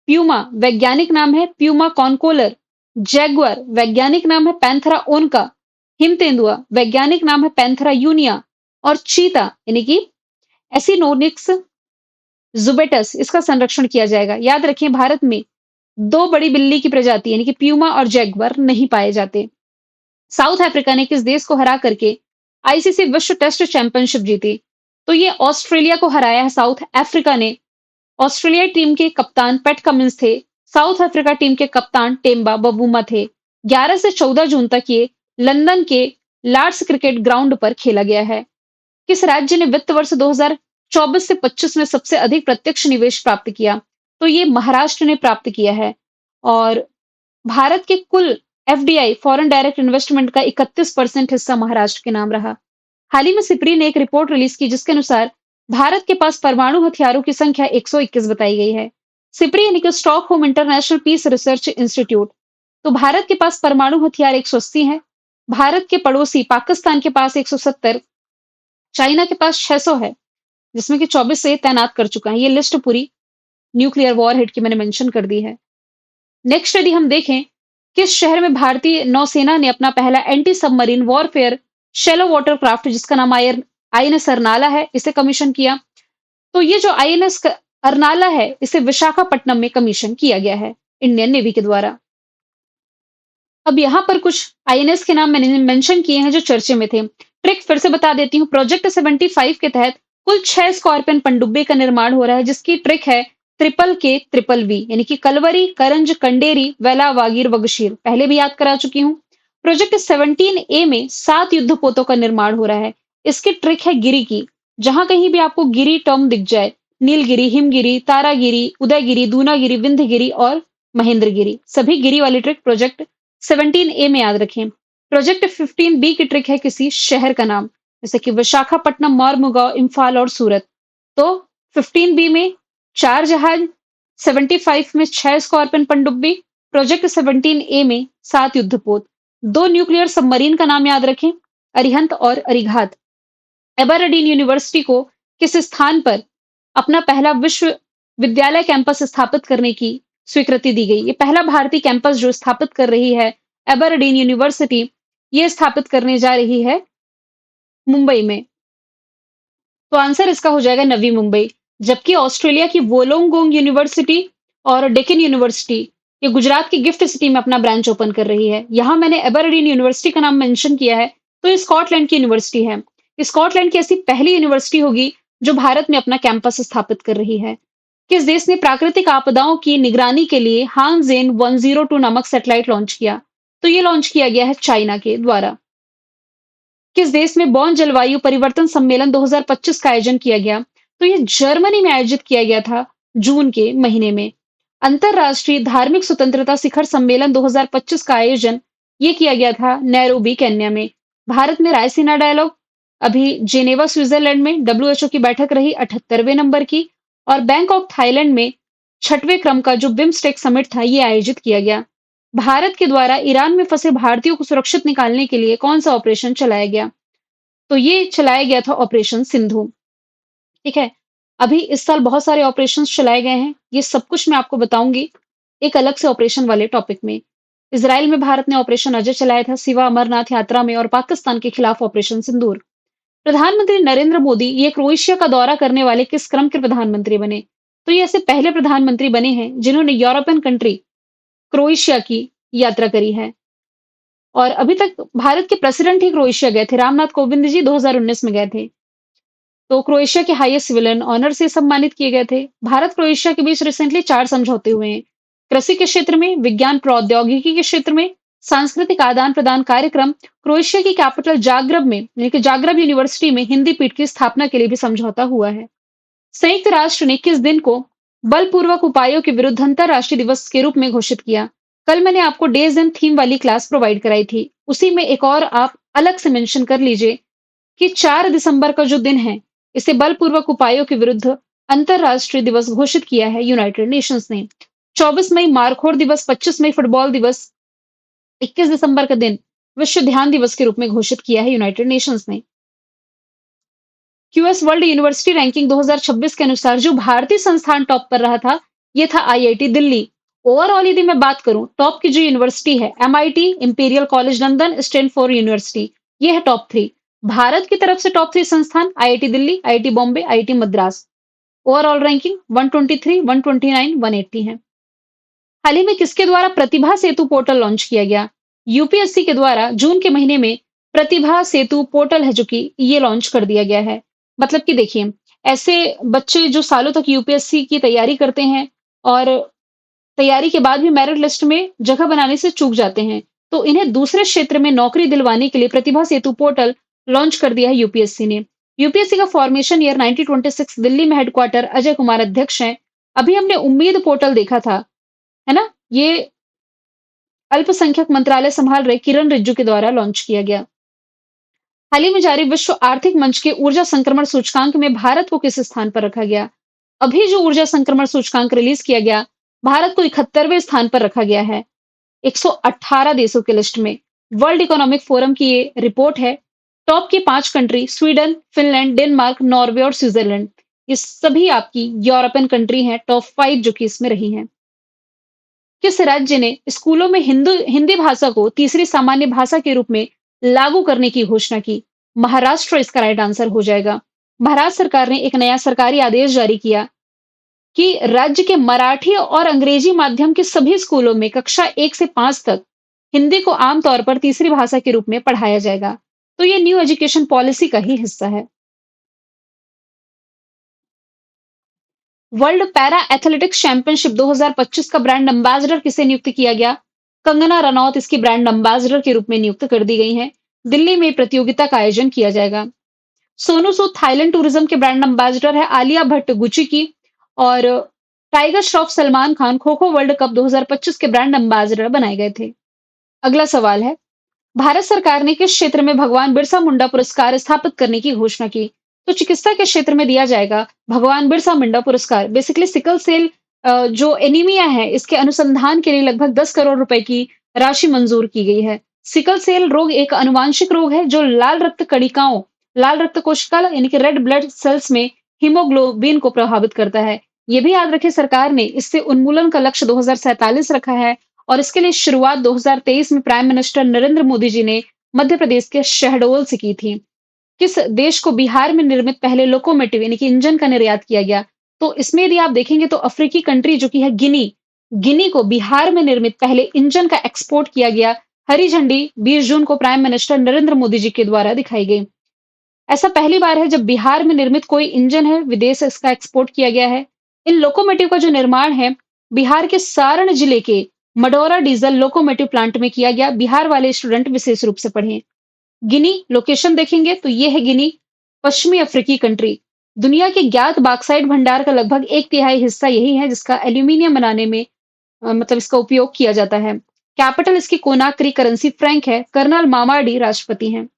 प्यूमा वैज्ञानिक नाम है प्यूमा कॉनकोलर, जैगुआर वैज्ञानिक नाम है पैंथेरा ओनका, हिम तेंदुआ वैज्ञानिक नाम है पैंथेरा यूनिया और चीता यानी कि एसिनोनिक्स जुबेटस इसका संरक्षण किया जाएगा। याद रखें, भारत में 2 बड़ी बिल्ली की प्रजाति यानी कि प्यूमा और जैगुआर नहीं पाए जाते। साउथ अफ्रीका ने किस देश को हरा करके आईसीसी विश्व टेस्ट चैंपियनशिप जीती। तो ये ऑस्ट्रेलिया को हराया है साउथ अफ्रीका ने। ऑस्ट्रेलिया टीम के कप्तान पैट कमिंस थे। साउथ अफ्रीका टीम के कप्तान टेम्बा बबूमा थे। 11 से 14 जून तक ये लंदन के लॉर्ड्स क्रिकेट ग्राउंड पर खेला गया है। किस राज्य ने वित्त वर्ष 2024 से 25 में सबसे अधिक प्रत्यक्ष निवेश प्राप्त किया? तो ये महाराष्ट्र ने प्राप्त किया है। और भारत के कुल एफडीआई फॉरेन डायरेक्ट इन्वेस्टमेंट का 31% हिस्सा महाराष्ट्र के नाम रहा। हाल ही में सिप्री ने एक रिपोर्ट रिलीज की जिसके अनुसार भारत के पास परमाणु हथियारों की संख्या 121 बताई गई है। सिप्री यानी कि Stockholm International Peace Research Institute. तो भारत के पास परमाणु हथियार 180 है। भारत के पड़ोसी पाकिस्तान के पास 170, चाइना के पास 600 है, जिसमें कि 24 से तैनात कर चुका है। ये लिस्ट पूरी न्यूक्लियर वॉरहेड की मैंने मेंशन कर दी है। नेक्स्ट यदि हम देखें, किस शहर में भारतीय नौसेना ने अपना पहला anti submarine warfare shallow water craft जिसका नाम आईएनएस अरनाला है, इसे कमीशन किया? तो ये जो आईएनएस अरनाला है, इसे विशाखापट्टनम में कमीशन किया गया है इंडियन नेवी के द्वारा। अब यहाँ पर कुछ आईएनएस के नाम मैंने मेंशन किए हैं जो चर्चे में थे। ट्रिक फिर से बता देती हूँ। प्रोजेक्ट 75 के तहत कुल 6 स्कॉर्पियन पनडुब्बी का निर्माण हो रहा है जिसकी ट्रिक है ट्रिपल के ट्रिपल वी यानी कि कलवरी, करंज, कंडेरी, वेला, वागीर, वगशीर। पहले भी याद करा चुकी हूँ। प्रोजेक्ट 17A में 7 युद्धपोतों का निर्माण हो रहा है। इसकी ट्रिक है गिरी की। जहां कहीं भी आपको गिरी टर्म दिख जाए, नीलगिरी, हिमगिरी, तारागिरी, उदयगिरी, दूनागिरी, विंध्यगिरी और महेंद्रगिरी, सभी गिरी वाली ट्रिक प्रोजेक्ट 17A में याद रखें। प्रोजेक्ट 15B की ट्रिक है किसी शहर का नाम, जैसे कि विशाखापट्टनम, मारमुगांव, इम्फाल और सूरत। तो 15B में 4 जहाज, 75 में 6 स्कॉर्पियन पनडुब्बी, प्रोजेक्ट 17A में 7 युद्धपोत। 2 न्यूक्लियर सबमरीन का नाम याद रखें, अरिहंत और अरिघात। एबरडीन यूनिवर्सिटी को किस स्थान पर अपना पहला विश्वविद्यालय कैंपस स्थापित करने की स्वीकृति दी गई? ये पहला भारतीय कैंपस जो स्थापित कर रही है एबरडीन यूनिवर्सिटी, ये स्थापित करने जा रही है मुंबई में। तो आंसर इसका हो जाएगा नवी मुंबई। जबकि ऑस्ट्रेलिया की वोलोंगोंग यूनिवर्सिटी और डेक्कन यूनिवर्सिटी ये गुजरात की गिफ्ट सिटी में अपना ब्रांच ओपन कर रही है। यहाँ मैंने एबरडीन यूनिवर्सिटी का नाम मेंशन किया है, तो ये स्कॉटलैंड की यूनिवर्सिटी है। स्कॉटलैंड की ऐसी पहली यूनिवर्सिटी होगी जो भारत में अपना कैंपस स्थापित कर रही है। किस देश ने प्राकृतिक आपदाओं की निगरानी के लिए हानजेन 102 नामक सैटेलाइट लॉन्च किया? तो ये लॉन्च किया गया है चाइना के द्वारा। किस देश में बॉन जलवायु परिवर्तन सम्मेलन 2025 का आयोजन किया गया? तो ये जर्मनी में आयोजित किया गया था जून के महीने में। अंतरराष्ट्रीय धार्मिक स्वतंत्रता शिखर सम्मेलन 2025 का आयोजन ये किया गया था नैरोबी, केन्या में। भारत में रायसीना डायलॉग अभी जेनेवा, स्विट्जरलैंड में डब्ल्यूएचओ की बैठक रही 78वें नंबर की। और बैंकॉक, थाईलैंड में 6वें क्रम का जो बिम्स्टेक समिट था ये आयोजित किया गया। भारत के द्वारा ईरान में फंसे भारतीयों को सुरक्षित निकालने के लिए कौन सा ऑपरेशन चलाया गया? तो ये चलाया गया था ऑपरेशन सिंधु। ठीक है। अभी इस साल बहुत सारे ऑपरेशंस चलाए गए हैं। ये सब कुछ मैं आपको बताऊंगी एक अलग से ऑपरेशन वाले टॉपिक में। इजराइल में भारत ने ऑपरेशन अजय चलाया था शिवा अमरनाथ यात्रा में, और पाकिस्तान के खिलाफ ऑपरेशन सिंदूर। प्रधानमंत्री नरेंद्र मोदी ये क्रोएशिया का दौरा करने वाले किस क्रम के प्रधानमंत्री बने? तो ये ऐसे पहले प्रधानमंत्री बने हैं जिन्होंने यूरोपियन कंट्री क्रोएशिया की यात्रा करी है। और अभी तक भारत के प्रेसिडेंट ही क्रोएशिया गए थे। रामनाथ कोविंद जी 2019 में गए थे। तो क्रोएशिया के हाईएस्ट सिविलियन ऑनर से सम्मानित किए गए थे। भारत क्रोएशिया के बीच रिसेंटली 4 समझौते हुए हैं। कृषि के क्षेत्र में, विज्ञान प्रौद्योगिकी के क्षेत्र में, सांस्कृतिक आदान प्रदान कार्यक्रम। क्रोएशिया की कैपिटल जाग्रब में यानी कि जाग्रब यूनिवर्सिटी में हिंदी पीठ की स्थापना के लिए भी समझौता हुआ है। संयुक्त राष्ट्र ने किस दिन को बलपूर्वक उपायों के विरुद्ध अंतरराष्ट्रीय दिवस के रूप में घोषित किया? कल मैंने आपको डेज एंड थीम वाली क्लास प्रोवाइड कराई थी, उसी में एक और आप अलग से मेंशन कर लीजिए कि 4 दिसंबर का जो दिन है इसे बलपूर्वक उपायों के विरुद्ध अंतरराष्ट्रीय दिवस घोषित किया है यूनाइटेड नेशंस ने। 24 मई मारखोर दिवस, 25 मई फुटबॉल दिवस, 21 दिसंबर का दिन विश्व ध्यान दिवस के रूप में घोषित किया है यूनाइटेड नेशंस ने। क्यूएस वर्ल्ड यूनिवर्सिटी रैंकिंग 2026 के अनुसार जो भारतीय संस्थान टॉप पर रहा था ये था आईआईटी दिल्ली। ओवरऑल यदि मैं बात करूं टॉप की जो यूनिवर्सिटी है MIT, imperial college London, Stanford university, ये है टॉप 3। भारत की तरफ से टॉप 3 संस्थान IIT Delhi, IIT Bombay, IIT Madras. Overall ranking 123, 129, 180 है। हाल ही में किसके द्वारा प्रतिभा सेतु पोर्टल लॉन्च किया गया? यूपीएससी के द्वारा जून के महीने में प्रतिभा सेतु पोर्टल है जो कि ये लॉन्च कर दिया गया है। मतलब कि देखिए, ऐसे बच्चे जो सालों तक यूपीएससी की तैयारी करते हैं और तैयारी के बाद भी मेरिट लिस्ट में जगह बनाने से चूक जाते हैं। तो इन्हें दूसरे क्षेत्र में नौकरी दिलवाने के लिए प्रतिभा सेतु पोर्टल लॉन्च कर दिया है यूपीएससी ने। यूपीएससी का फॉर्मेशन ईयर 1926 दिल्ली में हेडक्वार्टर अजय कुमार अध्यक्ष हैं। अभी हमने उम्मीद पोर्टल देखा था, है ना? ये अल्पसंख्यक मंत्रालय संभाल रहे किरण रिज्जू के द्वारा लॉन्च किया गया। हाल ही में जारी विश्व आर्थिक मंच के ऊर्जा संक्रमण सूचकांक में भारत को किस स्थान पर रखा गया? अभी जो ऊर्जा संक्रमण सूचकांक रिलीज किया गया, भारत को 71वें स्थान पर रखा गया है। 118 देशों की लिस्ट में। वर्ल्ड इकोनॉमिक फोरम की ये रिपोर्ट है। टॉप की 5 country Sweden, Finland, Denmark, Norway और स्विट्जरलैंड। ये सभी आपकी यूरोपियन कंट्री हैं, टॉप 5 जो कि इसमें रही हैं। किस राज्य ने स्कूलों में हिंदी भाषा को तीसरी सामान्य भाषा के रूप में लागू करने की घोषणा की? महाराष्ट्र इसका राइट आंसर हो जाएगा। महाराष्ट्र सरकार ने एक नया सरकारी आदेश जारी किया कि राज्य के मराठी और अंग्रेजी माध्यम के सभी स्कूलों में कक्षा 1 से 5 तक हिंदी को आम तौर पर तीसरी भाषा के रूप में पढ़ाया जाएगा। तो ये न्यू एजुकेशन पॉलिसी का ही हिस्सा है। वर्ल्ड पैरा एथलेटिक्स चैंपियनशिप 2025 का ब्रांड एम्बेसडर किसे नियुक्त किया गया? कंगना रनौत इसकी ब्रांड एम्बेसडर के रूप में नियुक्त कर दी गई हैं। दिल्ली में प्रतियोगिता का आयोजन किया जाएगा। सोनू सूद थाईलैंड टूरिज्म के ब्रांड एम्बेसडर है। आलिया भट्ट गुची की और tiger Shroff Salman Khan kho kho world cup 2025 के ब्रांड एम्बेसडर बनाए गए थे। अगला सवाल है, भारत सरकार ने किस क्षेत्र में भगवान बिरसा मुंडा पुरस्कार स्थापित करने की घोषणा की? तो चिकित्सा के क्षेत्र में दिया जाएगा भगवान बिरसा मुंडा पुरस्कार। बेसिकली सिकल सेल जो एनीमिया है, इसके अनुसंधान के लिए लगभग 10 करोड़ रुपए की राशि मंजूर की गई है। सिकल सेल रोग एक अनुवांशिक रोग है जो लाल रक्त कोशिका यानी कि रेड ब्लड सेल्स में हीमोग्लोबिन को प्रभावित करता है। ये भी याद रखें, सरकार ने इससे उन्मूलन का लक्ष्य 2047 रखा है और इसके लिए शुरुआत 2023 में प्राइम मिनिस्टर नरेंद्र मोदी जी ने मध्य प्रदेश के शहडोल से की थी। किस देश को बिहार में निर्मित पहले लोकोमोटिव यानी कि इंजन का निर्यात किया गया? तो इसमें यदि आप देखेंगे तो अफ्रीकी कंट्री जो कि है गिनी को बिहार में निर्मित पहले इंजन का एक्सपोर्ट किया गया। हरी झंडी 20 जून को प्राइम मिनिस्टर नरेंद्र मोदी जी के द्वारा दिखाई गई। ऐसा पहली बार है जब बिहार में निर्मित कोई इंजन है, विदेश इसका एक्सपोर्ट किया गया है। इन लोकोमोटिव का जो निर्माण है, बिहार के सारण जिले के मडौरा डीजल लोकोमोटिव प्लांट में किया गया। बिहार वाले स्टूडेंट विशेष रूप से पढ़ें। गिनी लोकेशन देखेंगे तो ये है गिनी, पश्चिमी अफ्रीकी कंट्री। दुनिया के ज्ञात बॉक्साइट भंडार का लगभग 1/3 हिस्सा यही है जिसका एल्यूमीनियम बनाने में मतलब इसका उपयोग किया जाता है। कैपिटल इसकी कोनाक्री करेंसी फ्रैंक है। कर्नल मामार्डी राष्ट्रपति हैं।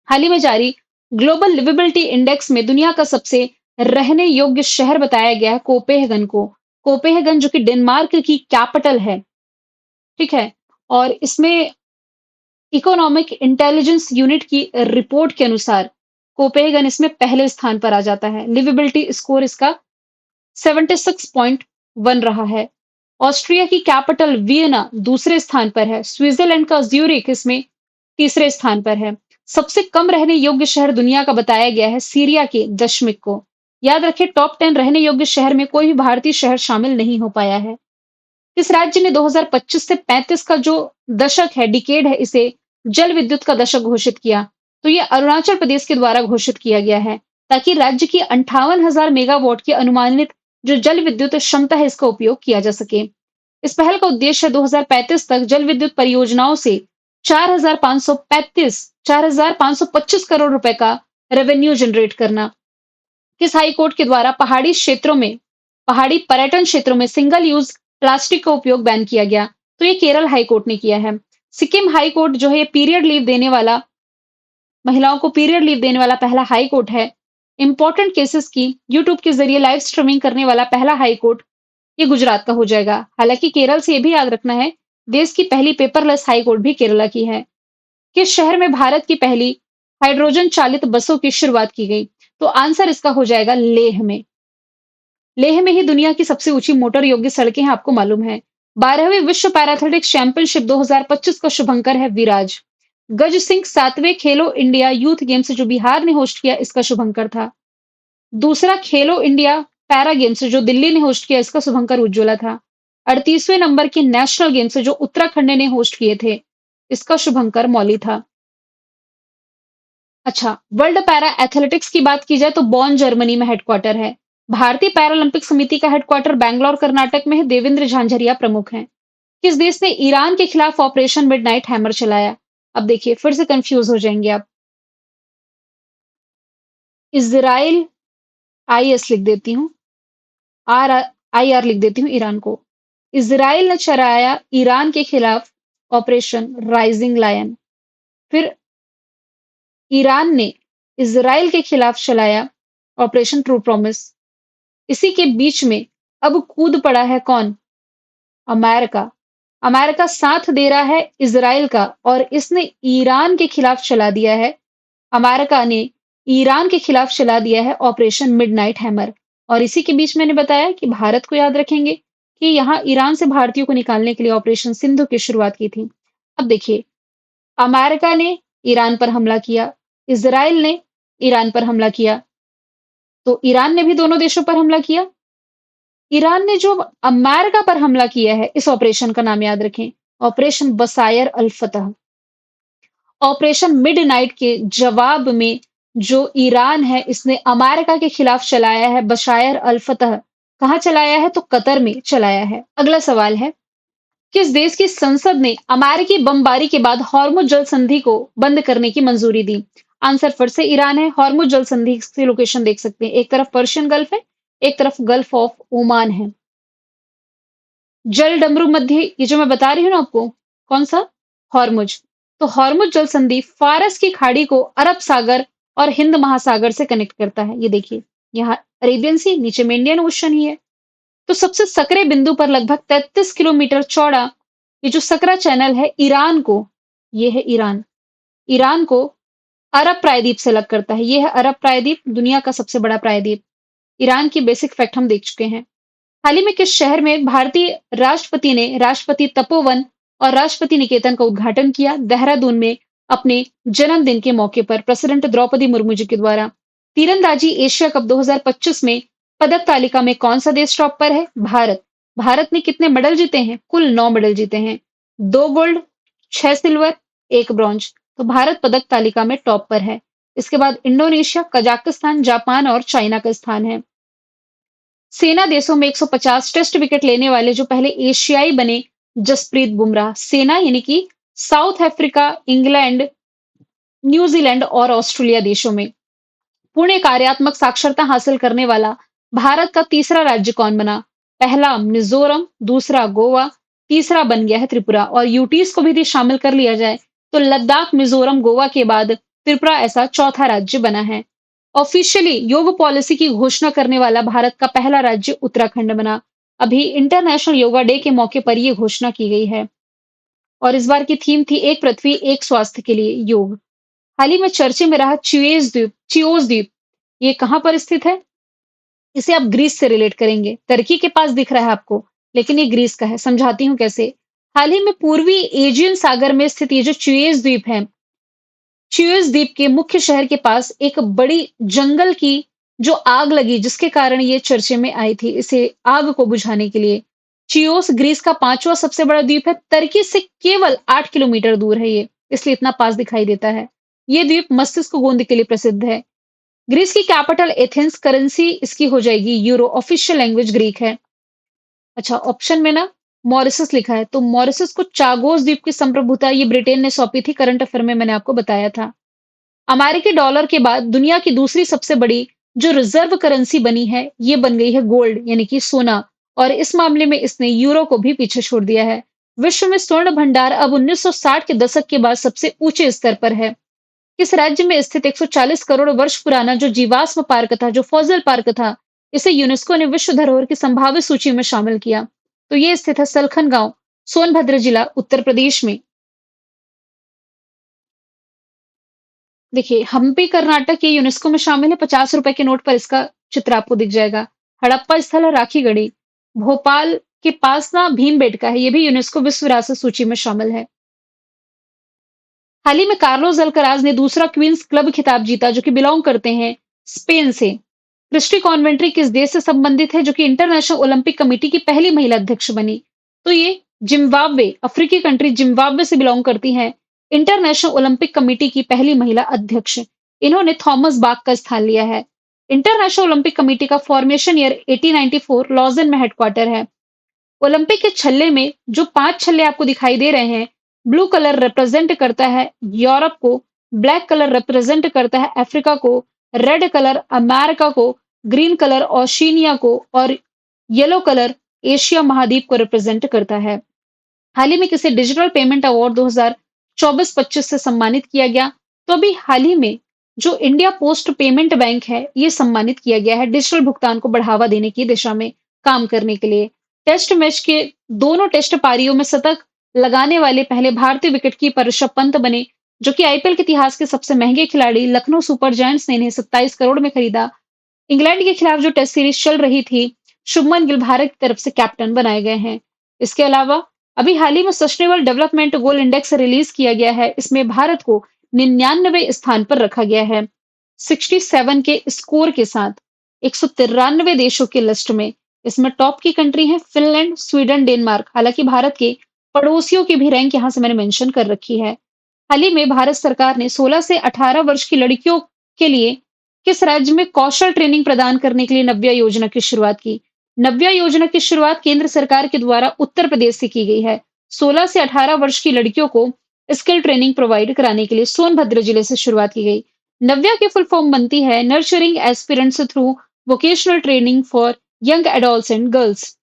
हाल ही में जारी ग्लोबल लिवेबिलिटी इंडेक्स में दुनिया का सबसे रहने योग्य शहर बताया गया है कोपेनहेगन को। कोपेनहेगन जो कि डेनमार्क की कैपिटल है, ठीक है? और इसमें इकोनॉमिक इंटेलिजेंस यूनिट की रिपोर्ट के अनुसार कोपेनहेगन इसमें पहले स्थान पर आ जाता है। लिवेबिलिटी स्कोर इसका 76.1 रहा है। ऑस्ट्रिया की कैपिटल वियना दूसरे स्थान पर है। स्विट्जरलैंड का ज्यूरिख इसमें तीसरे स्थान पर है। सबसे कम रहने योग्य शहर दुनिया का बताया गया है सीरिया के दशमिक को। याद रखें, टॉप 10 रहने योग्य शहर में कोई भी भारतीय शहर शामिल नहीं हो पाया है। इस राज्य ने 2025 से 35 का जो दशक है, डिकेड है, इसे जल विद्युत का दशक घोषित किया। तो ये अरुणाचल प्रदेश के द्वारा घोषित किया गया है ताकि राज्य की 58,000 मेगावाट की अनुमानित जो जल विद्युत क्षमता है इसका उपयोग किया जा सके। इस पहल का उद्देश्य है 2035 तक जल विद्युत परियोजनाओं से 4,525 करोड़ रुपए का रेवेन्यू जनरेट करना। किस हाई कोर्ट के द्वारा पहाड़ी पर्यटन क्षेत्रों में सिंगल यूज प्लास्टिक का उपयोग बैन किया गया? तो ये केरल हाई कोर्ट ने किया है। सिक्किम हाई कोर्ट जो है महिलाओं को पीरियड लीव देने वाला पहला हाई कोर्ट है। इंपॉर्टेंट केसेस की यूट्यूब के जरिए लाइव स्ट्रीमिंग करने वाला पहला हाई कोर्ट ये गुजरात का हो जाएगा। हालांकि केरल से ये भी याद रखना है, देश की पहली पेपरलेस हाई कोर्ट भी केरला की है। किस शहर में भारत की पहली हाइड्रोजन चालित बसों की शुरुआत की गई? तो आंसर इसका हो जाएगा लेह में। लेह में ही दुनिया की सबसे ऊंची मोटर योग्य सड़कें हैं, आपको मालूम है। 12वीं विश्व पैराथलेटिक्स चैंपियनशिप 2025 का शुभंकर है विराज। गज सिंह 7वें खेलो इंडिया यूथ गेम्स जो बिहार ने होस्ट किया इसका शुभंकर था। दूसरा खेलो इंडिया पैरा गेम्स जो दिल्ली ने होस्ट किया इसका शुभंकर उज्ज्वला था। 38वें नंबर के नेशनल गेम्स जो उत्तराखंड ने होस्ट किए थे इसका शुभंकर मौली था। अच्छा, वर्ल्ड पैरा एथलेटिक्स की बात की जाए तो बॉन जर्मनी में हेडक्वार्टर है। भारतीय पैरालंपिक समिति का हेडक्वार्टर बैंगलोर कर्नाटक में है। देवेंद्र झांझरिया प्रमुख हैं। किस देश ने ईरान के खिलाफ ऑपरेशन मिडनाइट हैमर चलाया? अब देखिए फिर से कंफ्यूज हो जाएंगे आप। इजराइल, आईएस लिख देती हूँ, आर आई आर लिख देती हूँ ईरान को। इजराइल ने चलाया ईरान के खिलाफ ऑपरेशन राइजिंग लायन। फिर ईरान ने इजराइल के खिलाफ चलाया ऑपरेशन ट्रू प्रॉमिस। इसी के बीच में अब कूद पड़ा है कौन? अमेरिका। अमेरिका साथ दे रहा है इजराइल का और इसने ईरान के खिलाफ चला दिया है। अमेरिका ने ईरान के खिलाफ चला दिया है ऑपरेशन मिडनाइट हैमर। और इसी के बीच मैंने बताया कि भारत को याद रखेंगे कि यहाँ ईरान से भारतीयों को निकालने के लिए ऑपरेशन सिंधु की शुरुआत की थी। अब देखिए, अमेरिका ने ईरान पर हमला किया, इजराइल ने ईरान पर हमला किया, तो ईरान ने भी दोनों देशों पर हमला किया। ईरान ने जो अमेरिका पर हमला किया है, इस ऑपरेशन का नाम याद रखें, ऑपरेशन बसायर अल फतह। ऑपरेशन मिडनाइट के जवाब में जो ईरान है, इसने अमेरिका के खिलाफ चलाया है बशायर अल फतह। कहाँ चलाया है? तो कतर में चलाया है। अगला सवाल है, किस देश की संसद ने अमेरिकी बमबारी के बाद हॉर्मुज जल संधि को बंद करने की मंजूरी दी? आंसर फिर से ईरान है। हॉर्मुज जल संधि की लोकेशन देख सकते हैं, एक तरफ पर्शियन गल्फ है, एक तरफ गल्फ ऑफ ओमान है। जल डमरू मध्य, ये जो मैं बता रही हूँ ना आपको, कौन सा? हॉर्मुज। तो हॉर्मुज जल संधि फारस की खाड़ी को अरब सागर और हिंद महासागर से कनेक्ट करता है। ये देखिए, यहाँ अरेबियन सी, नीचे में इंडियन ओशन ही है। तो सबसे सकरे बिंदु पर लगभग 33 किलोमीटर चौड़ा ये जो सकरा चैनल है, ईरान को, ये है ईरान, ईरान को अरब प्रायद्वीप से अलग करता है। ये है अरब प्रायद्वीप, दुनिया का सबसे बड़ा प्रायद्वीप। ईरान की बेसिक फैक्ट हम देख चुके हैं। हाल ही में किस शहर में भारतीय राष्ट्रपति ने राष्ट्रपति तपोवन और राष्ट्रपति निकेतन का उद्घाटन किया? देहरादून में अपने जन्मदिन के मौके पर प्रेसिडेंट द्रौपदी मुर्मू जी के द्वारा। तीरंदाजी एशिया कप 2025 में पदक तालिका में कौन सा देश टॉप पर है? भारत। भारत ने कितने मेडल जीते हैं? कुल 9 मेडल जीते हैं। 2 गोल्ड, 6 सिल्वर, 1 ब्रॉन्ज। तो भारत पदक तालिका में टॉप पर है। इसके बाद इंडोनेशिया, कजाकिस्तान, जापान और चाइना का स्थान है। सेना देशों में 150 टेस्ट विकेट लेने वाले जो पहले एशियाई बने, जसप्रीत बुमराह। सेना यानी कि साउथ अफ्रीका, इंग्लैंड, न्यूजीलैंड और ऑस्ट्रेलिया देशों में। पूर्ण कार्यात्मक साक्षरता हासिल करने वाला भारत का तीसरा राज्य कौन बना? पहला मिजोरम, दूसरा गोवा, तीसरा बन गया है त्रिपुरा। और यूटीज को भी यदि शामिल कर लिया जाए तो लद्दाख, मिजोरम, गोवा के बाद त्रिपुरा ऐसा चौथा राज्य बना है। ऑफिशियली योग पॉलिसी की घोषणा करने वाला भारत का पहला राज्य उत्तराखंड बना। अभी इंटरनेशनल योगा डे के मौके पर यह घोषणा की गई है। और इस बार की थीम थी एक पृथ्वी एक स्वास्थ्य के लिए योग। हाल ही में चर्चे में रहा चियोज द्वीप, ये कहाँ पर स्थित है? इसे आप ग्रीस से रिलेट करेंगे। टर्की के पास दिख रहा है आपको, लेकिन ये ग्रीस का है। समझाती हूँ कैसे। हाल ही में पूर्वी एजियन सागर में स्थित ये जो चियोज द्वीप है, चियोज द्वीप के मुख्य शहर के पास एक बड़ी जंगल की जो आग लगी, जिसके कारण ये चर्चे में आई थी, इसे आग को बुझाने के लिए। चियोस ग्रीस का 5वां सबसे बड़ा द्वीप है। टर्की से केवल 8 किलोमीटर दूर है ये, इसलिए इतना पास दिखाई देता है। ये द्वीप मस्तिष्क गोंद के लिए प्रसिद्ध है। ग्रीस की कैपिटल एथेंस, करेंसी इसकी हो जाएगी यूरो, ऑफिशियल लैंग्वेज ग्रीक है। अच्छा, ऑप्शन में ना मॉरिशस लिखा है, तो मॉरिशस को चागोस द्वीप की संप्रभुता ये ब्रिटेन ने सौंपी थी। करंट अफेयर में मैंने आपको बताया था। अमेरिकी डॉलर के बाद दुनिया की दूसरी सबसे बड़ी जो रिजर्व करेंसी बनी है, ये बन गई है गोल्ड यानी कि सोना। और इस मामले में इसने यूरो को भी पीछे छोड़ दिया है। विश्व में स्वर्ण भंडार अब 1960 के दशक के बाद सबसे ऊंचे स्तर पर है। किस राज्य में स्थित 140 करोड़ वर्ष पुराना जो जीवाश्म पार्क था, जो फॉसिल पार्क था, इसे यूनेस्को ने विश्व धरोहर की संभावित सूची में शामिल किया? तो ये स्थित है सलखन गांव, सोनभद्र जिला, उत्तर प्रदेश में। देखिए, हम्पी कर्नाटक ये यूनेस्को में शामिल है। 50 रुपए के नोट पर इसका चित्र आपको दिख जाएगा। हड़प्पा स्थल है राखीगढ़ी, भोपाल के पास ना भीमबेटका है, ये भी यूनेस्को विश्व विरासत सूची में शामिल है। हाल ही में कार्लोस अल्कराज ने दूसरा क्वींस क्लब खिताब जीता, जो कि बिलोंग करते हैं स्पेन से। क्रिस्टी कॉन्वेंट्री किस देश से संबंधित है, जो कि इंटरनेशनल ओलंपिक कमेटी की पहली महिला अध्यक्ष बनी? तो ये जिम्बाब्वे, अफ्रीकी कंट्री जिम्बाब्वे से बिलोंग करती हैं। इंटरनेशनल ओलंपिक कमेटी की पहली महिला अध्यक्ष। इन्होंने थॉमस बाक का स्थान लिया है। इंटरनेशनल ओलंपिक कमेटी का फॉर्मेशन ईयर 1894 लॉजन में हेडक्वार्टर है। ओलंपिक के छल्ले में जो 5 छल्ले आपको दिखाई दे रहे हैं, ब्लू कलर रिप्रेजेंट करता है यूरोप को, ब्लैक कलर रिप्रेजेंट करता है अफ्रीका को, रेड कलर अमेरिका को, ग्रीन कलर ओशिनिया को और येलो कलर एशिया महाद्वीप को रिप्रेजेंट करता है। हाल ही में किसे डिजिटल पेमेंट अवार्ड 2024-25 से सम्मानित किया गया? तो अभी हाल ही में जो इंडिया पोस्ट पेमेंट बैंक है, ये सम्मानित किया गया है डिजिटल भुगतान को बढ़ावा देने की दिशा में काम करने के लिए। टेस्ट मैच के दोनों टेस्ट पारियों में शतक लगाने वाले पहले भारतीय विकेटकीपर ऋषभ पंत बने, जो कि आईपीएल के इतिहास के सबसे महंगे खिलाड़ी। लखनऊ सुपर जायंट्स ने इन्हें 27 करोड़ में खरीदा। इंग्लैंड के खिलाफ जो टेस्ट सीरीज चल रही थी, शुभमन गिल भारत की तरफ से कैप्टन बनाए गए हैं। इसके अलावा अभी हाल ही में sustainable development goal index release किया गया है। इसमें भारत को 99वें स्थान पर रखा गया है, 67 के स्कोर के साथ 193 देशों की लिस्ट में। इसमें टॉप की कंट्री है फिनलैंड, स्वीडन, डेनमार्क। हालांकि भारत के पड़ोसियों की भी रैंक यहां से मैंने मेंशन कर रखी है। हाल ही में भारत सरकार ने 16 से 18 वर्ष की लड़कियों के लिए किस राज्य में कौशल ट्रेनिंग प्रदान करने के लिए नव्या योजना की शुरुआत की? नव्या योजना की शुरुआत केंद्र सरकार के द्वारा उत्तर प्रदेश से की गई है। 16 से 18 वर्ष की लड़कियों को स्किल ट्रेनिंग प्रोवाइड कराने के लिए सोनभद्र जिले से शुरुआत की गई। नव्या की फुल फॉर्म बनती है nurturing aspirants through vocational training for young adults and girls.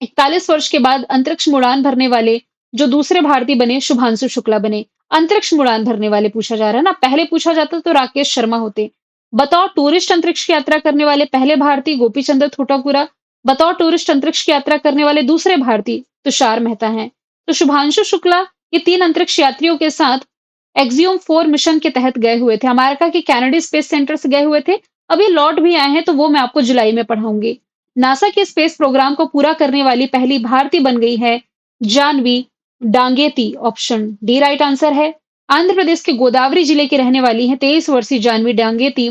41 वर्ष के बाद अंतरिक्ष में उड़ान भरने वाले जो दूसरे भारतीय बने, शुभांशु शुक्ला बने। अंतरिक्ष में उड़ान भरने वाले पूछा जा रहा है ना, पहले पूछा जाता तो राकेश शर्मा होते। बतौर टूरिस्ट अंतरिक्ष की यात्रा करने वाले पहले भारतीय गोपी चंद्र थोटापुरा। बतौर टूरिस्ट अंतरिक्ष की यात्रा करने वाले दूसरे भारतीय तुषार मेहता हैं। तो शुभांशु शुक्ला ये 3 अंतरिक्ष यात्रियों के साथ एक्सियोम 4 मिशन के तहत गए हुए थे। अमेरिका के कैनेडी स्पेस सेंटर से गए हुए थे। अभी लौट भी आए हैं, तो वो मैं आपको जुलाई में पढ़ाऊंगी। नासा के स्पेस प्रोग्राम को पूरा करने वाली पहली भारतीय बन गई है Jahnavi Dangeti. Option D right answer है। आंध्र प्रदेश के गोदावरी जिले की रहने वाली है 23 वर्षीय जानवी डांगेती।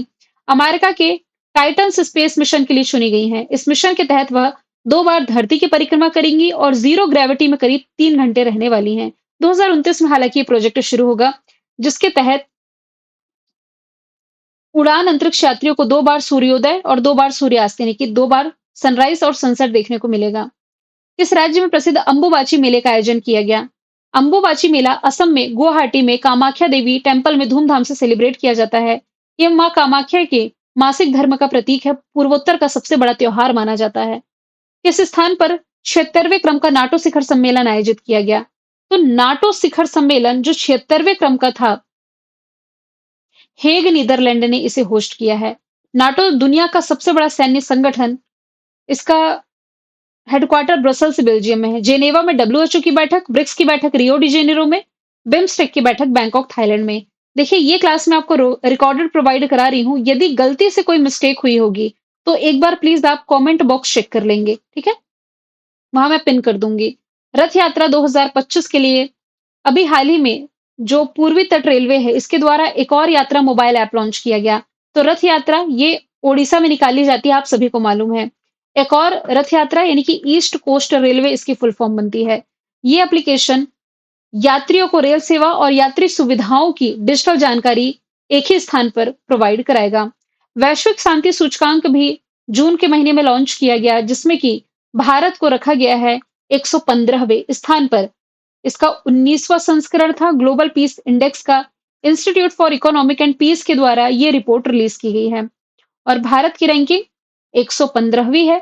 अमेरिका के टाइटन्स स्पेस मिशन के लिए चुनी गई हैं। इस मिशन के तहत वह 2 बार धरती की परिक्रमा करेंगी और जीरो ग्रेविटी में करीब 3 घंटे रहने वाली हैं। 2029 में हालांकि ये प्रोजेक्ट शुरू होगा, जिसके तहत उड़ान अंतरिक्ष यात्रियों को 2 बार सूर्योदय और 2 बार सूर्यास्त यानी कि 2 बार सनराइज और सनसेट देखने को मिलेगा। किस राज्य में प्रसिद्ध अंबुबाची मेले का आयोजन किया गया? अंबुबाची मेला असम में गुवाहाटी में कामाख्या देवी टेम्पल में धूमधाम से सेलिब्रेट किया जाता है। ये मां कामाख्या के मासिक धर्म का प्रतीक है। पूर्वोत्तर का सबसे बड़ा त्योहार माना जाता है। किस स्थान पर 76वें क्रम का नाटो शिखर सम्मेलन आयोजित किया गया? तो नाटो शिखर सम्मेलन जो 76वें क्रम का था, हेग नीदरलैंड ने इसे होस्ट किया है। नाटो दुनिया का सबसे बड़ा सैन्य संगठन, इसका हेडक्वार्टर ब्रसल्स बेल्जियम में है। जेनेवा में डब्ल्यूएचओ की बैठक, ब्रिक्स की बैठक रियो डी जेनेरो में, बिम्स्टेक की बैठक बैंकॉक थाईलैंड में। देखिए ये क्लास में आपको रिकॉर्डेड प्रोवाइड करा रही हूँ। यदि गलती से कोई मिस्टेक हुई होगी तो एक बार प्लीज आप कमेंट बॉक्स चेक कर लेंगे, ठीक है? वहां मैं पिन कर दूंगी। रथ यात्रा 2025 के लिए अभी हाल ही में जो पूर्वी तट रेलवे है, इसके द्वारा एक और यात्रा मोबाइल ऐप लॉन्च किया गया। तो रथ यात्रा ये ओडिशा में निकाली जाती है, आप सभी को मालूम है। एक और रथ यात्रा यानी कि ईस्ट कोस्ट रेलवे इसकी फुल फॉर्म बनती है। ये एप्लीकेशन यात्रियों को रेल सेवा और यात्री सुविधाओं की डिजिटल जानकारी एक ही स्थान पर प्रोवाइड कराएगा। वैश्विक शांति सूचकांक भी जून के महीने में लॉन्च किया गया, जिसमें कि भारत को रखा गया है 115वें स्थान पर। इसका 19वां संस्करण था। ग्लोबल पीस इंडेक्स का Institute for Economic and Peace के द्वारा यह रिपोर्ट रिलीज की गई है और भारत की रैंकिंग 115वीं है।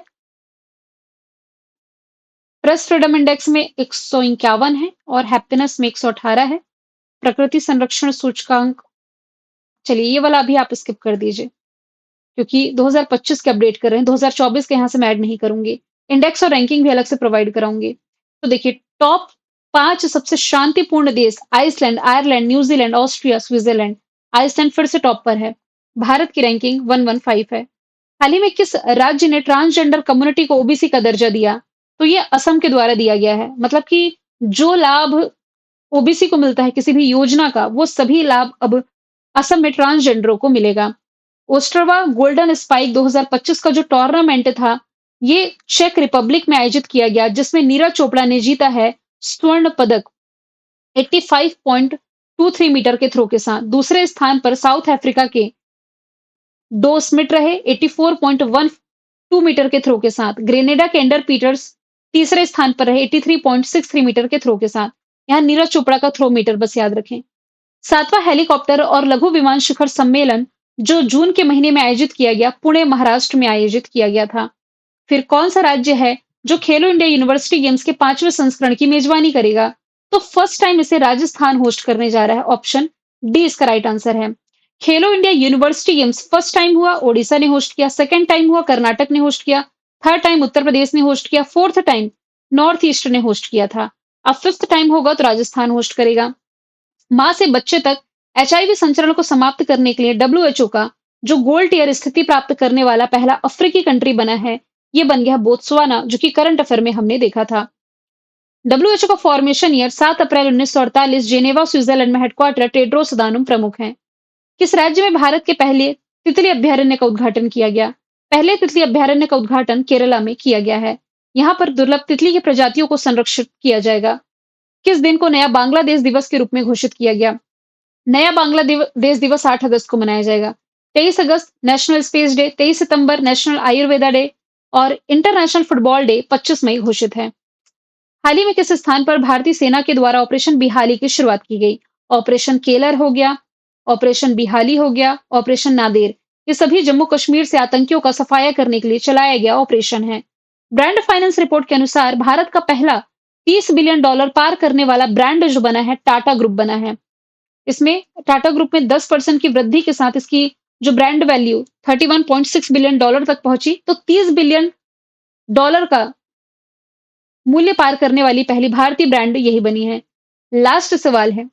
प्रेस फ्रीडम इंडेक्स में 151 है और हैप्पीनेस में 118 है। प्रकृति संरक्षण सूचकांक, चलिए ये वाला अभी आप स्किप कर दीजिए क्योंकि 2025 के अपडेट कर रहे हैं, 2024 के यहाँ से मैं ऐड नहीं करूंगी। इंडेक्स और रैंकिंग भी अलग से प्रोवाइड कराऊंगी। तो देखिए टॉप 5 सबसे शांतिपूर्ण देश Iceland, Ireland, New Zealand, Austria, Switzerland. Iceland फिर से टॉप पर है। भारत की रैंकिंग 115 है। हाल ही में किस राज्य ने ट्रांसजेंडर कम्युनिटी को ओबीसी का दर्जा दिया? तो ये असम के द्वारा दिया गया है। मतलब कि जो लाभ ओबीसी को मिलता है किसी भी योजना का, वो सभी लाभ अब असम में ट्रांसजेंडरों को मिलेगा। ओस्ट्रवा गोल्डन स्पाइक 2025 का जो टूर्नामेंट था, ये चेक रिपब्लिक में आयोजित किया गया, जिसमें नीरज चोपड़ा ने जीता है स्वर्ण पदक। 23 मीटर के थ्रो के साथ। दूसरे स्थान पर साउथ अफ्रीका के डो स्मिथ रहे 84.12 मीटर के थ्रो के साथ। ग्रेनेडा के एंडर पीटर्स तीसरे स्थान पर रहे 83.63 मीटर के थ्रो के साथ। यहाँ नीरज चोपड़ा का थ्रो मीटर बस याद रखें। सातवां हेलीकॉप्टर और लघु विमान शिखर सम्मेलन जो जून के महीने में आयोजित किया गया, पुणे महाराष्ट्र में आयोजित किया गया था। फिर कौन सा राज्य है जो खेलो इंडिया यूनिवर्सिटी गेम्स के 5वें संस्करण की मेजबानी करेगा? तो फर्स्ट टाइम इसे राजस्थान होस्ट करने जा रहा है। ऑप्शन डी इसका राइट आंसर है। खेलो India university games first time हुआ ओडिशा ने होस्ट किया, सेकंड टाइम हुआ कर्नाटक ने होस्ट किया, थर्ड टाइम उत्तर प्रदेश ने होस्ट किया, फोर्थ टाइम नॉर्थ ईस्ट ने होस्ट किया था। अब फिफ्थ टाइम होगा तो राजस्थान होस्ट करेगा। माँ से बच्चे तक एचआईवी संचरण को समाप्त करने के लिए डब्ल्यूएचओ का जो गोल्ड टियर स्थिति प्राप्त करने वाला पहला अफ्रीकी कंट्री बना है, ये बन गया बोत्सवाना, जो कि करंट अफेयर में हमने देखा था। डब्ल्यूएचओ का फॉर्मेशन ईयर 7 अप्रैल 1948 जेनेवा स्विट्जरलैंड में हेडक्वार्टर टेड्रोस अदानोम प्रमुख हैं। किस राज्य में भारत के पहले तितली अभयारण्य का उद्घाटन किया गया? पहले तितली अभयारण्य का उद्घाटन केरला में किया गया है। यहाँ पर दुर्लभ तितली की प्रजातियों को संरक्षित किया जाएगा। किस दिन को नया बांग्लादेश दिवस के रूप में घोषित किया गया? नया बांग्लादेश दिवस 8 अगस्त को मनाया जाएगा। 23 अगस्त नेशनल स्पेस डे, 23 सितंबर नेशनल आयुर्वेदा डे और इंटरनेशनल फुटबॉल डे 25 मई घोषित है। हाल ही में किस स्थान पर भारतीय सेना के द्वारा ऑपरेशन बिहाली की शुरुआत की गई? ऑपरेशन केलर हो गया, ऑपरेशन बिहाली हो गया, ऑपरेशन नादेर। ये सभी जम्मू कश्मीर से आतंकियों का सफाया करने के लिए चलाया गया ऑपरेशन है। ब्रांड फाइनेंस रिपोर्ट के अनुसार भारत का पहला $30 बिलियन पार करने वाला ब्रांड जो बना है, टाटा ग्रुप बना है। इसमें टाटा ग्रुप में 10% की वृद्धि के साथ इसकी जो ब्रांड वैल्यू $31.6 बिलियन तक पहुंची, तो $30 बिलियन का मूल्य पार करने वाली पहली भारतीय ब्रांड यही बनी है। लास्ट सवाल है,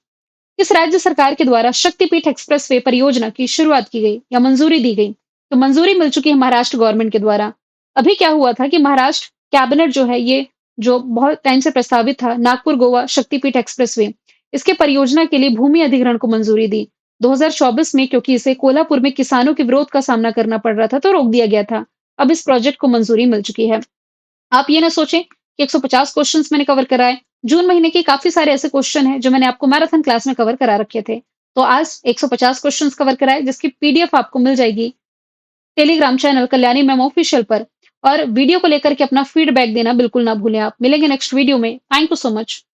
किस राज्य सरकार के द्वारा शक्तिपीठ एक्सप्रेसवे परियोजना की शुरुआत की गई या मंजूरी दी गई? तो मंजूरी मिल चुकी है महाराष्ट्र गवर्नमेंट के द्वारा। अभी क्या हुआ था कि महाराष्ट्र कैबिनेट जो है, ये जो बहुत टाइम से प्रस्तावित था नागपुर गोवा शक्तिपीठ एक्सप्रेसवे, इसके परियोजना के लिए भूमि अधिग्रहण को मंजूरी दी 2024 में, क्योंकि इसे कोल्हापुर में किसानों के विरोध का सामना करना पड़ रहा था तो रोक दिया गया था। अब इस प्रोजेक्ट को मंजूरी मिल चुकी है। आप ये ना सोचें कि 150 क्वेश्चंस मैंने कवर कराए। जून महीने के काफी सारे ऐसे क्वेश्चन हैं जो मैंने आपको मैराथन क्लास में कवर करा रखे थे। तो आज 150 क्वेश्चंस कवर कराए, जिसकी पीडीएफ आपको मिल जाएगी Telegram channel Kalyani ma'am official पर। और वीडियो को लेकर के अपना फीडबैक देना बिल्कुल ना भूलें आप। मिलेंगे नेक्स्ट वीडियो में। Thank you so much.